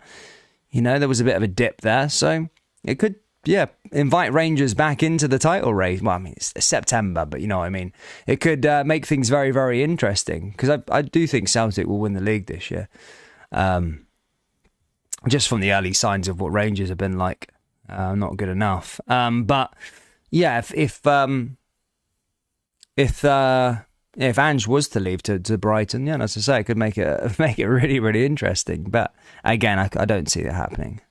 You know, there was a bit of a dip there. So it could, invite Rangers back into the title race. Well, I mean, it's September, but you know what I mean. It could make things very, very interesting. Because I do think Celtic will win the league this year. Just from the early signs of what Rangers have been like. Not good enough. But yeah, if Ange was to leave to Brighton, yeah, as I say, it could make it really, really interesting. But again, I don't see that happening.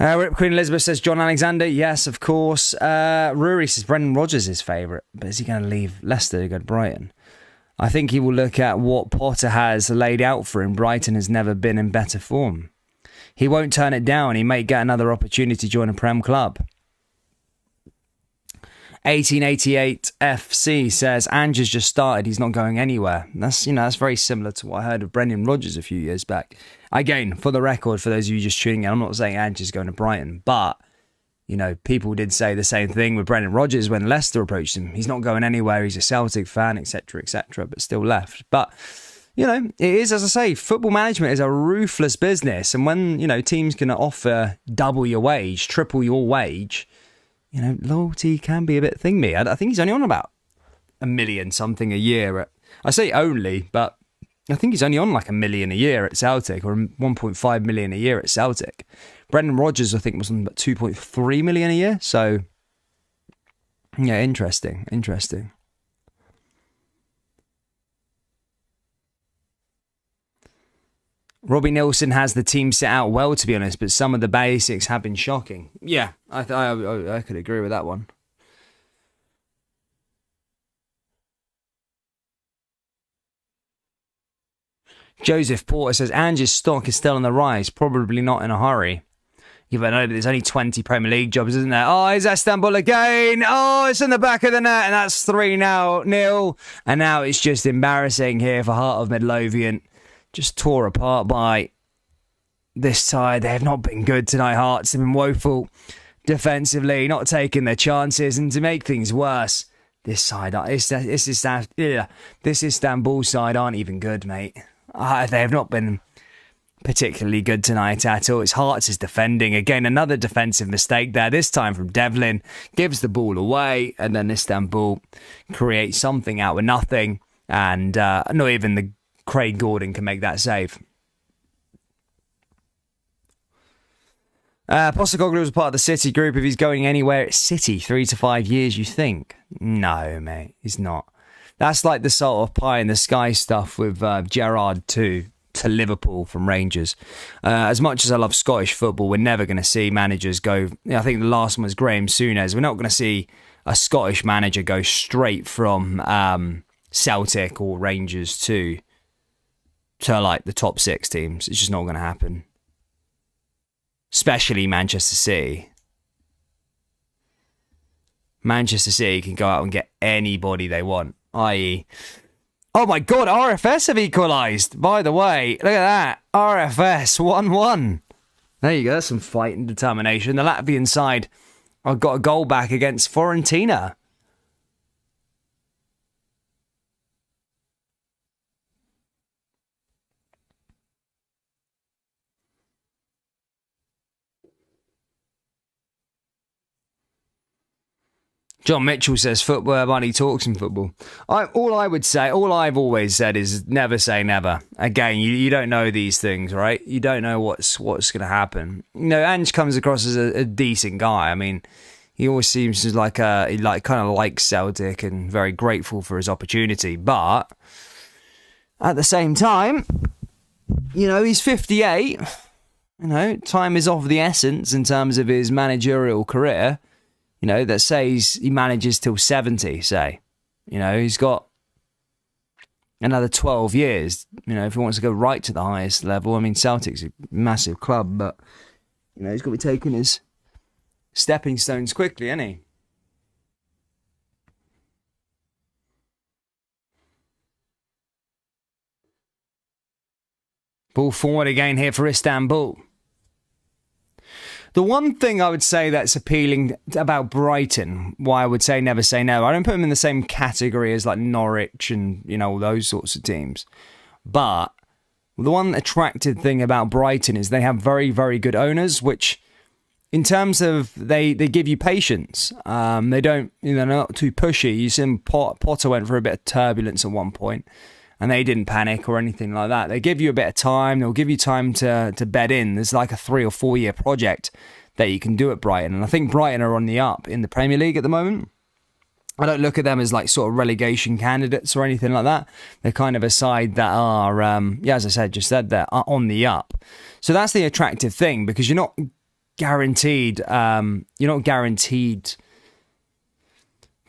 Rip Queen Elizabeth says John Alexander. Yes, of course. Rory says Brendan Rodgers is his favourite, but is he going to leave Leicester to go to Brighton? I think he will look at what Potter has laid out for him. Brighton has never been in better form. He won't turn it down. He may get another opportunity to join a Prem club. 1888 FC says Ange has just started. He's not going anywhere. That's very similar to what I heard of Brendan Rodgers a few years back. Again, for the record, for those of you just tuning in, I'm not saying Ange is going to Brighton, but you know, people did say the same thing with Brendan Rodgers when Leicester approached him. He's not going anywhere. He's a Celtic fan, etc., but still left. But you know, it is, as I say, football management is a ruthless business, and when you know teams can offer double your wage, triple your wage, loyalty can be a bit thingy. I think he's only on about 1 million something a year. I say only, but I think he's only on like 1 million a year at Celtic, or 1.5 million a year at Celtic. Brendan Rodgers, I think, was on about 2.3 million a year. So, yeah, interesting. Robbie Nilsson has the team set out well, to be honest, but some of the basics have been shocking. Yeah, I could agree with that one. Joseph Porter says, Ange's stock is still on the rise, probably not in a hurry. You better know, but there's only 20 Premier League jobs, isn't there? Oh, it's Istanbul again. Oh, it's in the back of the net, and that's 3-0. And now it's just embarrassing here for Heart of Midlothian. Just tore apart by this side. They have not been good tonight, Hearts. They've been woeful defensively, not taking their chances. And to make things worse, this side, this Istanbul side aren't even good, mate. They have not been particularly good tonight at all. It's Hearts is defending. Again, another defensive mistake there, this time from Devlin. Gives the ball away, and then Istanbul creates something out of nothing. And not even the Craig Gordon can make that save. Postecoglou was part of the City group. If he's going anywhere, it's City. 3 to 5 years, you think? No, mate, he's not. That's like the sort of pie in the sky stuff with Gerrard to Liverpool from Rangers. As much as I love Scottish football, we're never going to see managers go... I think the last one was Graham Souness. We're not going to see a Scottish manager go straight from Celtic or Rangers to like the top 6 teams. It's just not going to happen. Especially Manchester City. Manchester City can go out and get anybody they want. I.e., oh my God, RFS have equalised. By the way, look at that. RFS 1-1. There you go. That's some fight and determination. The Latvian side have got a goal back against Fiorentina. John Mitchell says football money talks in football. All I've always said is never say never. Again, you don't know these things, right? You don't know what's going to happen. Ange comes across as a decent guy. I mean, he always seems like he kind of likes Celtic and very grateful for his opportunity. But at the same time, he's 58. Time is of the essence in terms of his managerial career. That says he manages till 70, say. He's got another 12 years, if he wants to go right to the highest level. I mean, Celtic's a massive club, but, he's got to be taking his stepping stones quickly, isn't he? Ball forward again here for Istanbul. The one thing I would say that's appealing about Brighton, why I would say never say no, I don't put them in the same category as like Norwich and, all those sorts of teams. But the one attractive thing about Brighton is they have very, very good owners, which in terms of they give you patience. They don't, they're not too pushy. You see Potter went through a bit of turbulence at one point. And they didn't panic or anything like that. They give you a bit of time. They'll give you time to bed in. There's like a 3 or 4 year project that you can do at Brighton. And I think Brighton are on the up in the Premier League at the moment. I don't look at them as like sort of relegation candidates or anything like that. They're kind of a side that are, as I said, are on the up. So that's the attractive thing, because you're not guaranteed,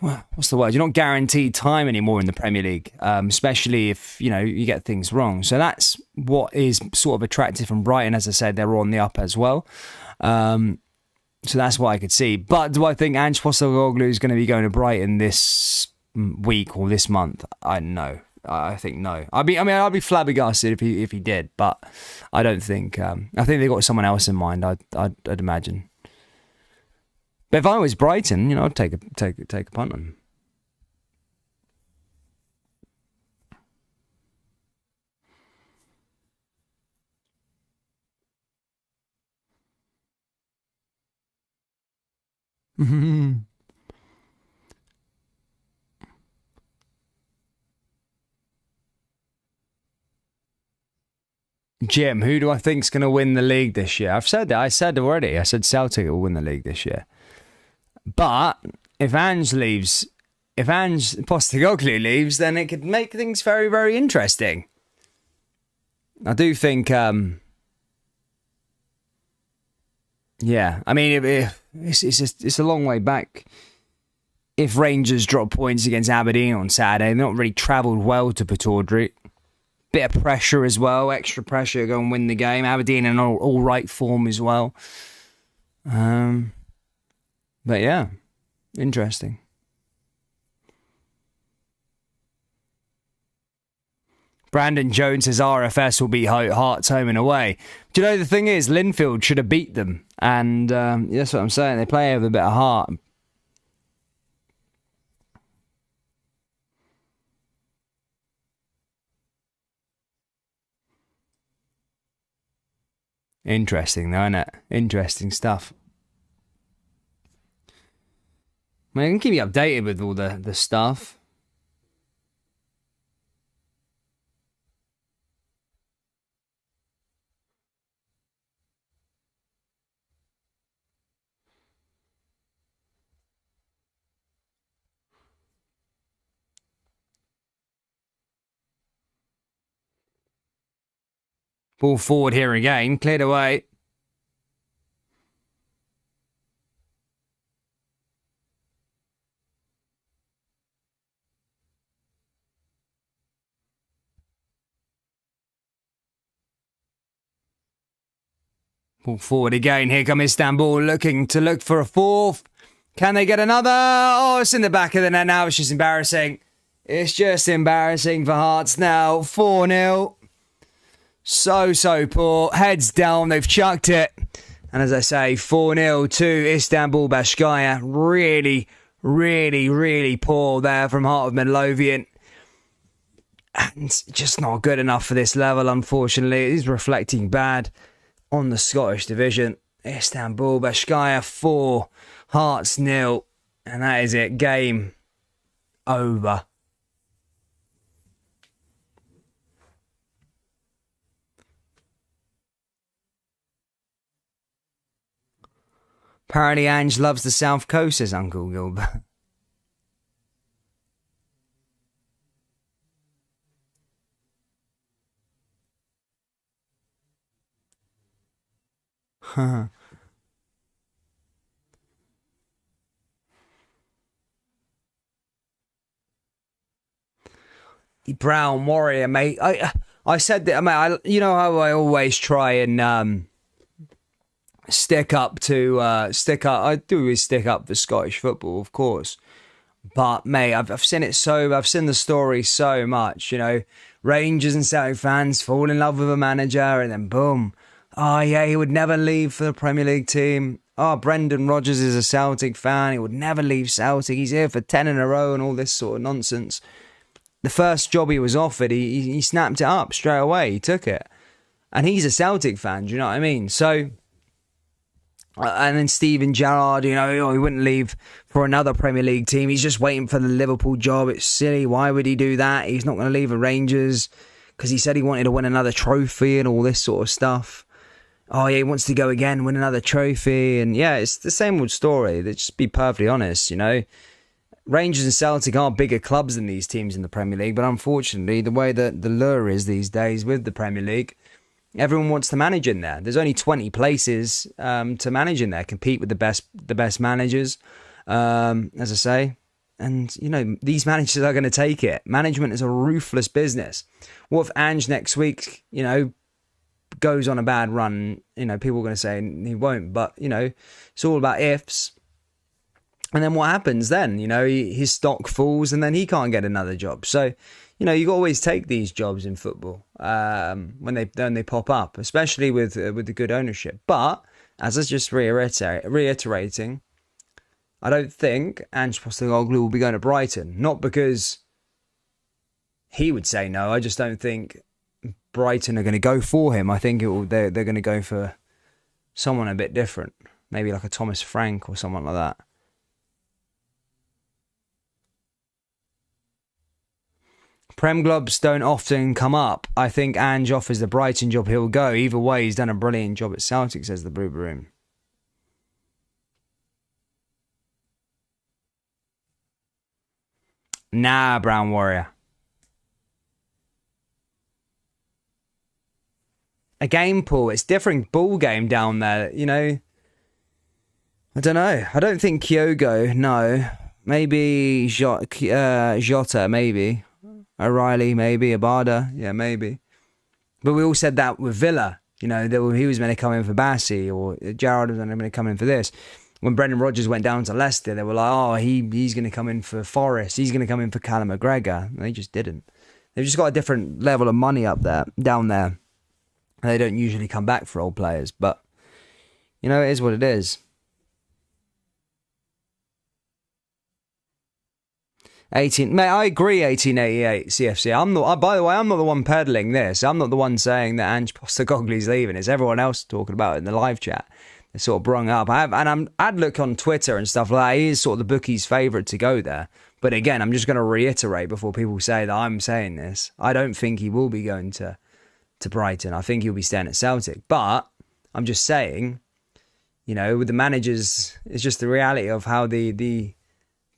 well, what's the word? You're not guaranteed time anymore in the Premier League, especially if, you get things wrong. So that's what is sort of attractive from Brighton. As I said, they're on the up as well. So that's what I could see. But do I think Ange Postecoglou is going to be going to Brighton this week or this month? I think no. I'd be flabbergasted if he did, but I don't think. I think they got someone else in mind. I'd imagine. But if I was Brighton, I'd take a punt on him. Jim, who do I think's going to win the league this year? I've said that. I said already. I said Celtic will win the league this year. But if Ange leaves, if Ange Postecoglou leaves, then it could make things very, very interesting. I do think, yeah. I mean, it's a long way back. If Rangers drop points against Aberdeen on Saturday, they're not really travelled well to Pittodrie. Bit of pressure as well, extra pressure, go and win the game. Aberdeen in all right form as well. But yeah, interesting. Brandon Jones says RFS will beat Hearts home and away. Do you know the thing is, Linfield should have beat them, and that's what I'm saying. They play with a bit of heart. Interesting, though, isn't it? Interesting stuff. I mean, I can keep you updated with all the stuff. Ball forward here again, cleared away. Ball forward again, here come Istanbul looking to look for a fourth. Can they get another? Oh, it's in the back of the net now, it's just embarrassing. It's just embarrassing for Hearts now, 4-0. So poor. Heads down. They've chucked it. And as I say, 4-0 to Istanbul Başakşehir. Really poor there from Heart of Midlothian. And just not good enough for this level, unfortunately. It is reflecting bad on the Scottish division. Istanbul Başakşehir 4, Hearts 0. And that is it. Game over. Apparently Ange loves the South Coast, says Uncle Gilbert. Brown Warrior, mate. I said that, mate. You know how I always try and stick up. I do always stick up for Scottish football, of course. But mate, I've seen it I've seen the story so much. You know, Rangers and Celtic fans fall in love with a manager, and then boom. Oh yeah, he would never leave for the Premier League team. Oh, Brendan Rodgers is a Celtic fan. He would never leave Celtic. He's here for 10 in a row and all this sort of nonsense. The first job he was offered, he snapped it up straight away. He took it. And he's a Celtic fan, do you know what I mean? So, and then Steven Gerrard, you know, he wouldn't leave for another Premier League team. He's just waiting for the Liverpool job. It's silly. Why would he do that? He's not going to leave the Rangers because he said he wanted to win another trophy and all this sort of stuff. Oh, yeah, he wants to go again, win another trophy. And yeah, it's the same old story. Let's just be perfectly honest, you know. Rangers and Celtic are bigger clubs than these teams in the Premier League, but unfortunately, the way that the lure is these days with the Premier League, everyone wants to manage in there. There's only 20 places to manage in there, compete with the best managers, as I say. And, you know, these managers are going to take it. Management is a ruthless business. What if Ange next week, you know, goes on a bad run? You know, people are going to say he won't, but, you know, it's all about ifs. And then what happens then? You know, his stock falls and then he can't get another job. So, you know, you always take these jobs in football when they pop up, especially with the good ownership. But as I was just reiterating, I don't think Ange Postecoglou will be going to Brighton. Not because he would say no. I just don't think Brighton are going to go for him. I think they're going to go for someone a bit different, maybe like a Thomas Frank or someone like that. Prem clubs don't often come up. I think Ange offers the Brighton job, he'll go. Either way, he's done a brilliant job at Celtic, says the Blue Room. Nah, Brown Warrior. A game pool. It's different ball game down there, you know. I don't know. I don't think Kyogo, no. Maybe Jota, maybe. O'Reilly, maybe. Abada, yeah, maybe. But we all said that with Villa. You know, he was meant to come in for Bassi, or Gerrard was meant to come in for this. When Brendan Rodgers went down to Leicester, they were like, oh, he's going to come in for Forest. He's going to come in for Callum McGregor. And they just didn't. They've just got a different level of money down there. They don't usually come back for old players, but you know, it is what it is. 18, mate, I agree. 1888 CFC. By the way, I'm not the one peddling this. I'm not the one saying that Ange Postecoglou's leaving. It's everyone else talking about it in the live chat. They sort of brung up. I'd look on Twitter and stuff like that. He is sort of the bookie's favourite to go there. But again, I'm just going to reiterate before people say that I'm saying this. I don't think he will be going to Brighton. I think he'll be staying at Celtic. But I'm just saying, you know, with the managers, it's just the reality of how the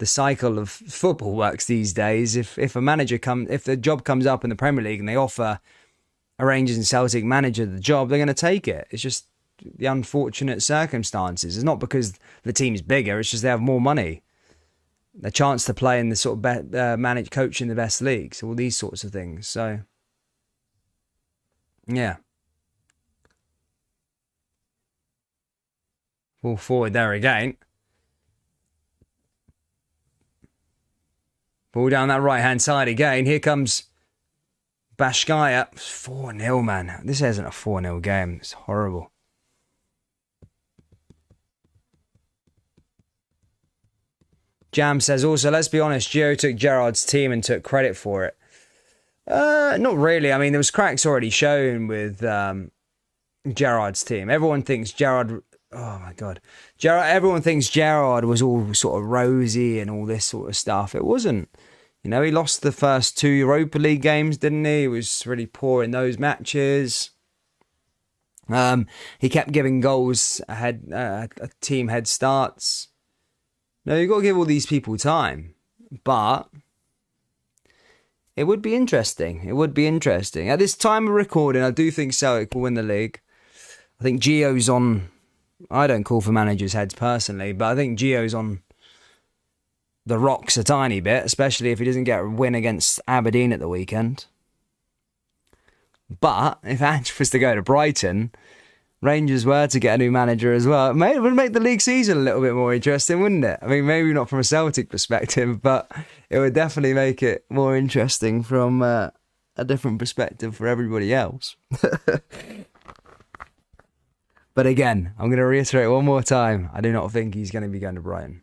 cycle of football works these days. If the job comes up in the Premier League and they offer a Rangers and Celtic manager the job, they're going to take it. It's just the unfortunate circumstances. It's not because the team's bigger. It's just they have more money, a chance to play in the sort of manage coach in the best leagues, all these sorts of things. So. Yeah. Ball forward there again. Ball down that right-hand side again. Here comes Bashkaya. 4-0, man. This isn't a 4-0 game. It's horrible. Jam says also, let's be honest, Gio took Gerrard's team and took credit for it. Not really. I mean, there was cracks already shown with Gerrard's team. Everyone thinks Gerrard... Oh, my God. Everyone thinks Gerrard was all sort of rosy and all this sort of stuff. It wasn't. You know, he lost the first 2 Europa League games, didn't he? He was really poor in those matches. He kept giving goals ahead, team head starts. No, you've got to give all these people time. But... it would be interesting. It would be interesting. At this time of recording, I do think Celtic will win the league. I think Gio's on... I don't call for managers' heads personally, but I think Gio's on the rocks a tiny bit, especially if he doesn't get a win against Aberdeen at the weekend. But if Ange was to go to Brighton, Rangers were to get a new manager as well, it would make the league season a little bit more interesting, wouldn't it? I mean, maybe not from a Celtic perspective, but it would definitely make it more interesting from a different perspective for everybody else. But again, I'm going to reiterate one more time. I do not think he's going to be going to Brighton.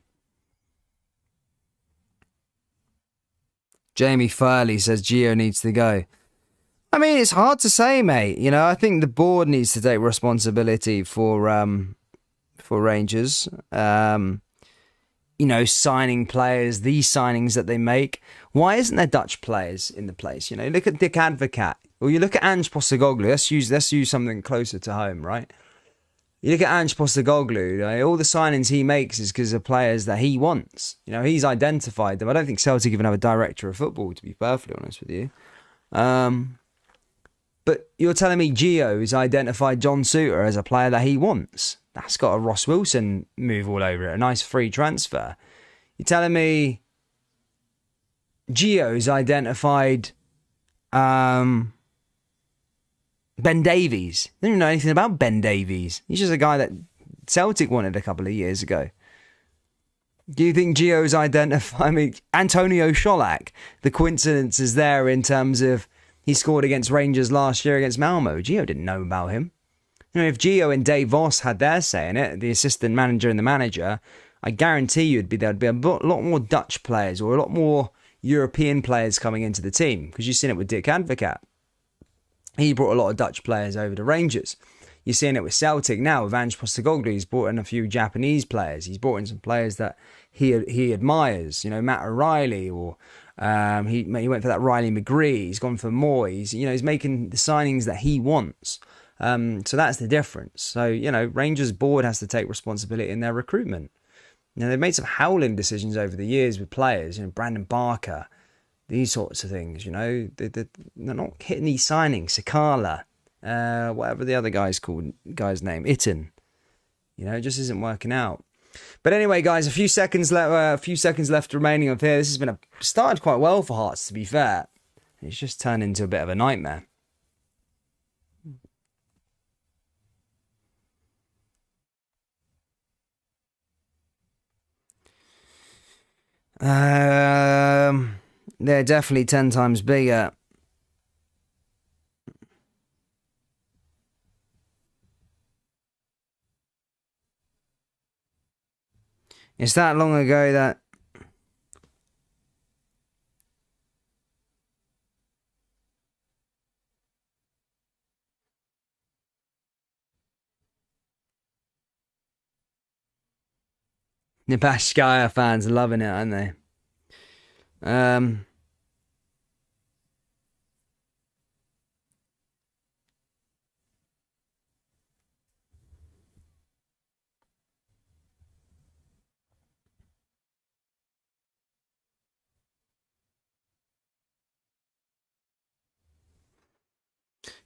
Jamie Furley says Gio needs to go. I mean, it's hard to say, mate. You know, I think the board needs to take responsibility for Rangers. You know, signing players, these signings that they make. Why isn't there Dutch players in the place? You know, look at Dick Advocaat. Or you look at Ange Postecoglou. Let's use something closer to home, right? You look at Ange Postecoglou, you know, all the signings he makes is because of players that he wants. You know, he's identified them. I don't think Celtic even have a director of football, to be perfectly honest with you. But you're telling me Gio's identified John Souttar as a player that he wants. That's got a Ross Wilson move all over it, a nice free transfer. You're telling me Gio's identified Ben Davies. I don't even know anything about Ben Davies. He's just a guy that Celtic wanted a couple of years ago. Do you think Gio's identified... I mean, Antonio Scholak, the coincidence is there in terms of he scored against Rangers last year against Malmo. Gio didn't know about him. You know, if Gio and Dave Voss had their say in it, the assistant manager and the manager, I guarantee you there'd be a lot more Dutch players or a lot more European players coming into the team, because you've seen it with Dick Advocaat. He brought a lot of Dutch players over to Rangers. You're seeing it with Celtic now with Ange Postecoglou. He's brought in a few Japanese players. He's brought in some players that he admires. You know, Matt O'Reilly or He went for that Riley McGree. He's gone for more. He's making the signings that he wants. So that's the difference. So, Rangers board has to take responsibility in their recruitment. They've made some howling decisions over the years with players, Brandon Barker, these sorts of things, they're not hitting these signings. Sakala, whatever the other guy's name, Itten, it just isn't working out. But anyway, guys, a few seconds left remaining of here. This has been started quite well for Hearts, to be fair. It's just turned into a bit of a nightmare. They're definitely 10 times bigger. It's that long ago that the Bashkaya fans are loving it, aren't they?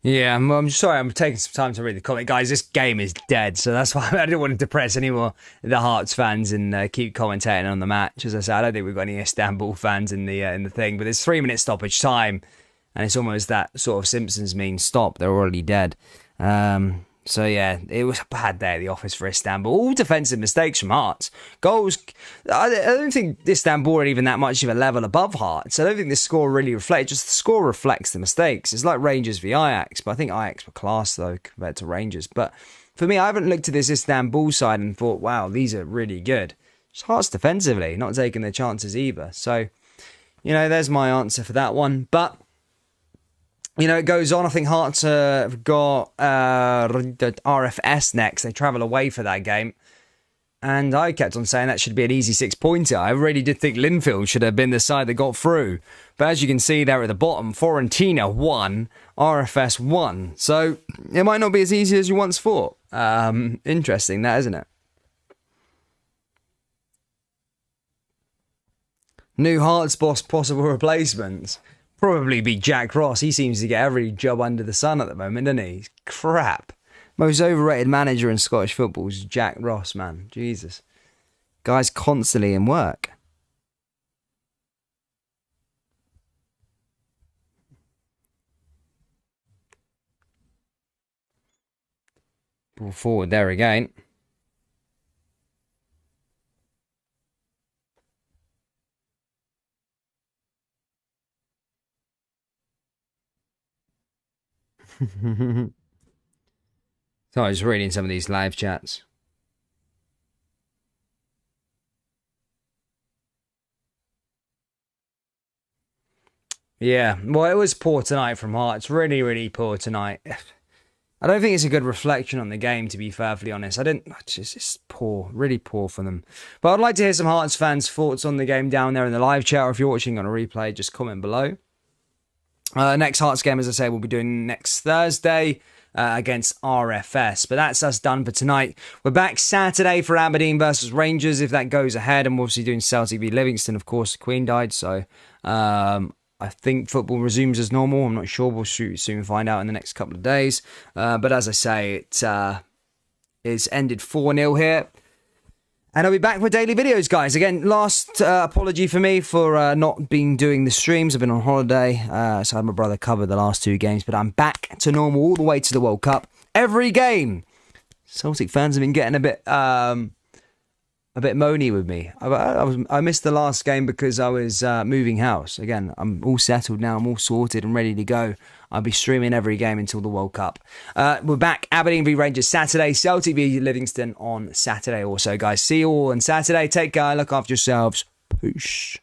Yeah, I'm sorry, I'm taking some time to read the comment. Guys, this game is dead, so that's why I didn't want to depress any more the Hearts fans and keep commentating on the match. As I said, I don't think we've got any Istanbul fans in the thing, but there's 3-minute stoppage time, and it's almost that sort of Simpsons meme, stop, they're already dead. So yeah, it was a bad day at the office for Istanbul. All defensive mistakes from Hearts. Goals, I don't think Istanbul are even that much of a level above Hearts. I don't think the score really reflects, just the score reflects the mistakes. It's like Rangers v Ajax, but I think Ajax were class though compared to Rangers. But for me, I haven't looked at this Istanbul side and thought, wow, these are really good. Just Hearts defensively, not taking their chances either. So, there's my answer for that one. But it goes on. I think Hearts have got RFS next. They travel away for that game. And I kept on saying that should be an easy 6-pointer. I really did think Linfield should have been the side that got through. But as you can see there at the bottom, Fiorentina won, RFS won. So it might not be as easy as you once thought. Interesting, that, isn't it? New Hearts boss possible replacements. Probably be Jack Ross. He seems to get every job under the sun at the moment, doesn't he? He's crap. Most overrated manager in Scottish football is Jack Ross, man. Jesus. Guy's constantly in work. Ball forward there again. So I was reading some of these live chats. Yeah, well, it was poor tonight from Hearts. Really, really poor tonight. I don't think it's a good reflection on the game, to be perfectly honest. It's poor, really poor for them. But I'd like to hear some Hearts fans' thoughts on the game down there in the live chat, or if you're watching on a replay, just comment below. Next Hearts game, as I say, we'll be doing next Thursday against RFS. But that's us done for tonight. We're back Saturday for Aberdeen versus Rangers, if that goes ahead. And we're obviously doing Celtic v Livingston. Of course, the Queen died, so I think football resumes as normal. I'm not sure. We'll soon find out in the next couple of days. But as I say, it's ended 4-0 here. And I'll be back with daily videos, guys. Again, last apology for me for not doing the streams. I've been on holiday, so I had my brother cover the last 2 games. But I'm back to normal all the way to the World Cup. Every game. Celtic fans have been getting a bit moany with me. I missed the last game because I was moving house. Again, I'm all settled now. I'm all sorted and ready to go. I'll be streaming every game until the World Cup. We're back. Aberdeen v Rangers Saturday. Celtic v Livingston on Saturday also, guys. See you all on Saturday. Take care. Look after yourselves. Peace.